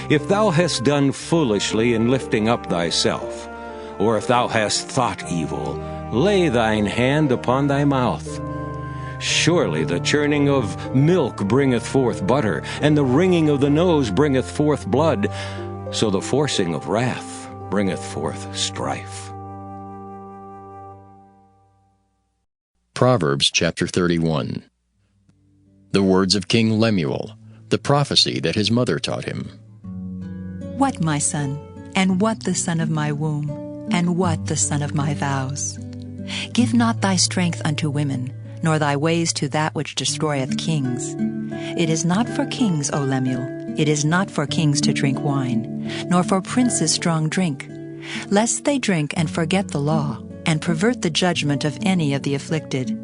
If thou hast done foolishly in lifting up thyself, or if thou hast thought evil, lay thine hand upon thy mouth. Surely the churning of milk bringeth forth butter, and the wringing of the nose bringeth forth blood, so the forcing of wrath bringeth forth strife. Proverbs chapter 31. The words of King Lemuel, the prophecy that his mother taught him. What, my son, and what the son of my womb, and what the son of my vows? Give not thy strength unto women, nor thy ways to that which destroyeth kings. It is not for kings, O Lemuel, it is not for kings to drink wine, nor for princes strong drink, lest they drink and forget the law, and pervert the judgment of any of the afflicted.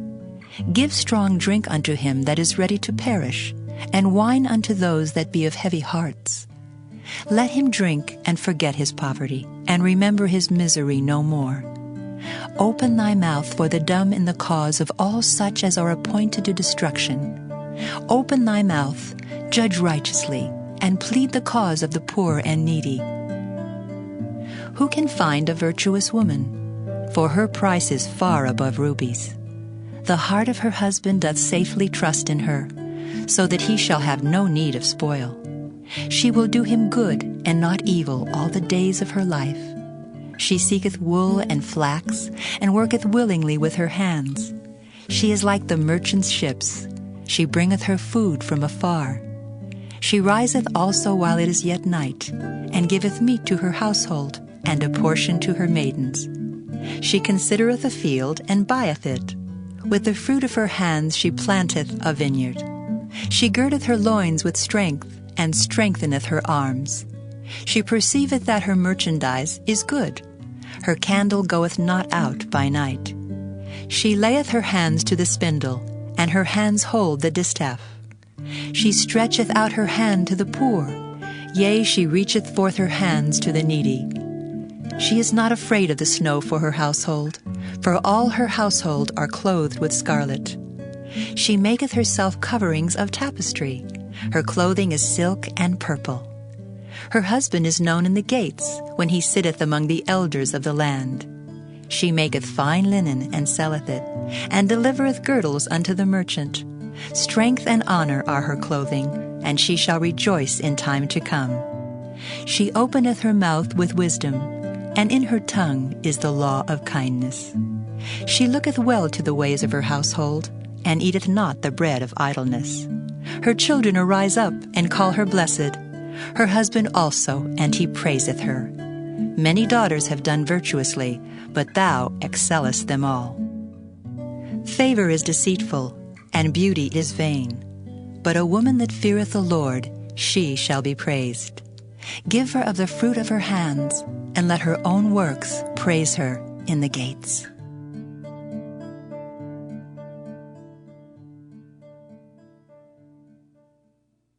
Give strong drink unto him that is ready to perish, and wine unto those that be of heavy hearts. Let him drink and forget his poverty, and remember his misery no more. Open thy mouth for the dumb in the cause of all such as are appointed to destruction. Open thy mouth, judge righteously, and plead the cause of the poor and needy. Who can find a virtuous woman? For her price is far above rubies. The heart of her husband doth safely trust in her, so that he shall have no need of spoil. She will do him good and not evil all the days of her life. She seeketh wool and flax, and worketh willingly with her hands. She is like the merchant's ships. She bringeth her food from afar. She riseth also while it is yet night, and giveth meat to her household, and a portion to her maidens. She considereth a field, and buyeth it. With the fruit of her hands she planteth a vineyard. She girdeth her loins with strength, and strengtheneth her arms. She perceiveth that her merchandise is good. Her candle goeth not out by night. She layeth her hands to the spindle, and her hands hold the distaff. She stretcheth out her hand to the poor, yea, she reacheth forth her hands to the needy. She is not afraid of the snow for her household, for all her household are clothed with scarlet. She maketh herself coverings of tapestry. Her clothing is silk and purple. Her husband is known in the gates, when he sitteth among the elders of the land. She maketh fine linen, and selleth it, and delivereth girdles unto the merchant. Strength and honor are her clothing, and she shall rejoice in time to come. She openeth her mouth with wisdom, and in her tongue is the law of kindness. She looketh well to the ways of her household, and eateth not the bread of idleness. Her children arise up, and call her blessed. Her husband also, and he praiseth her. Many daughters have done virtuously, but thou excellest them all. Favor is deceitful, and beauty is vain. But a woman that feareth the Lord, she shall be praised. Give her of the fruit of her hands, and let her own works praise her in the gates.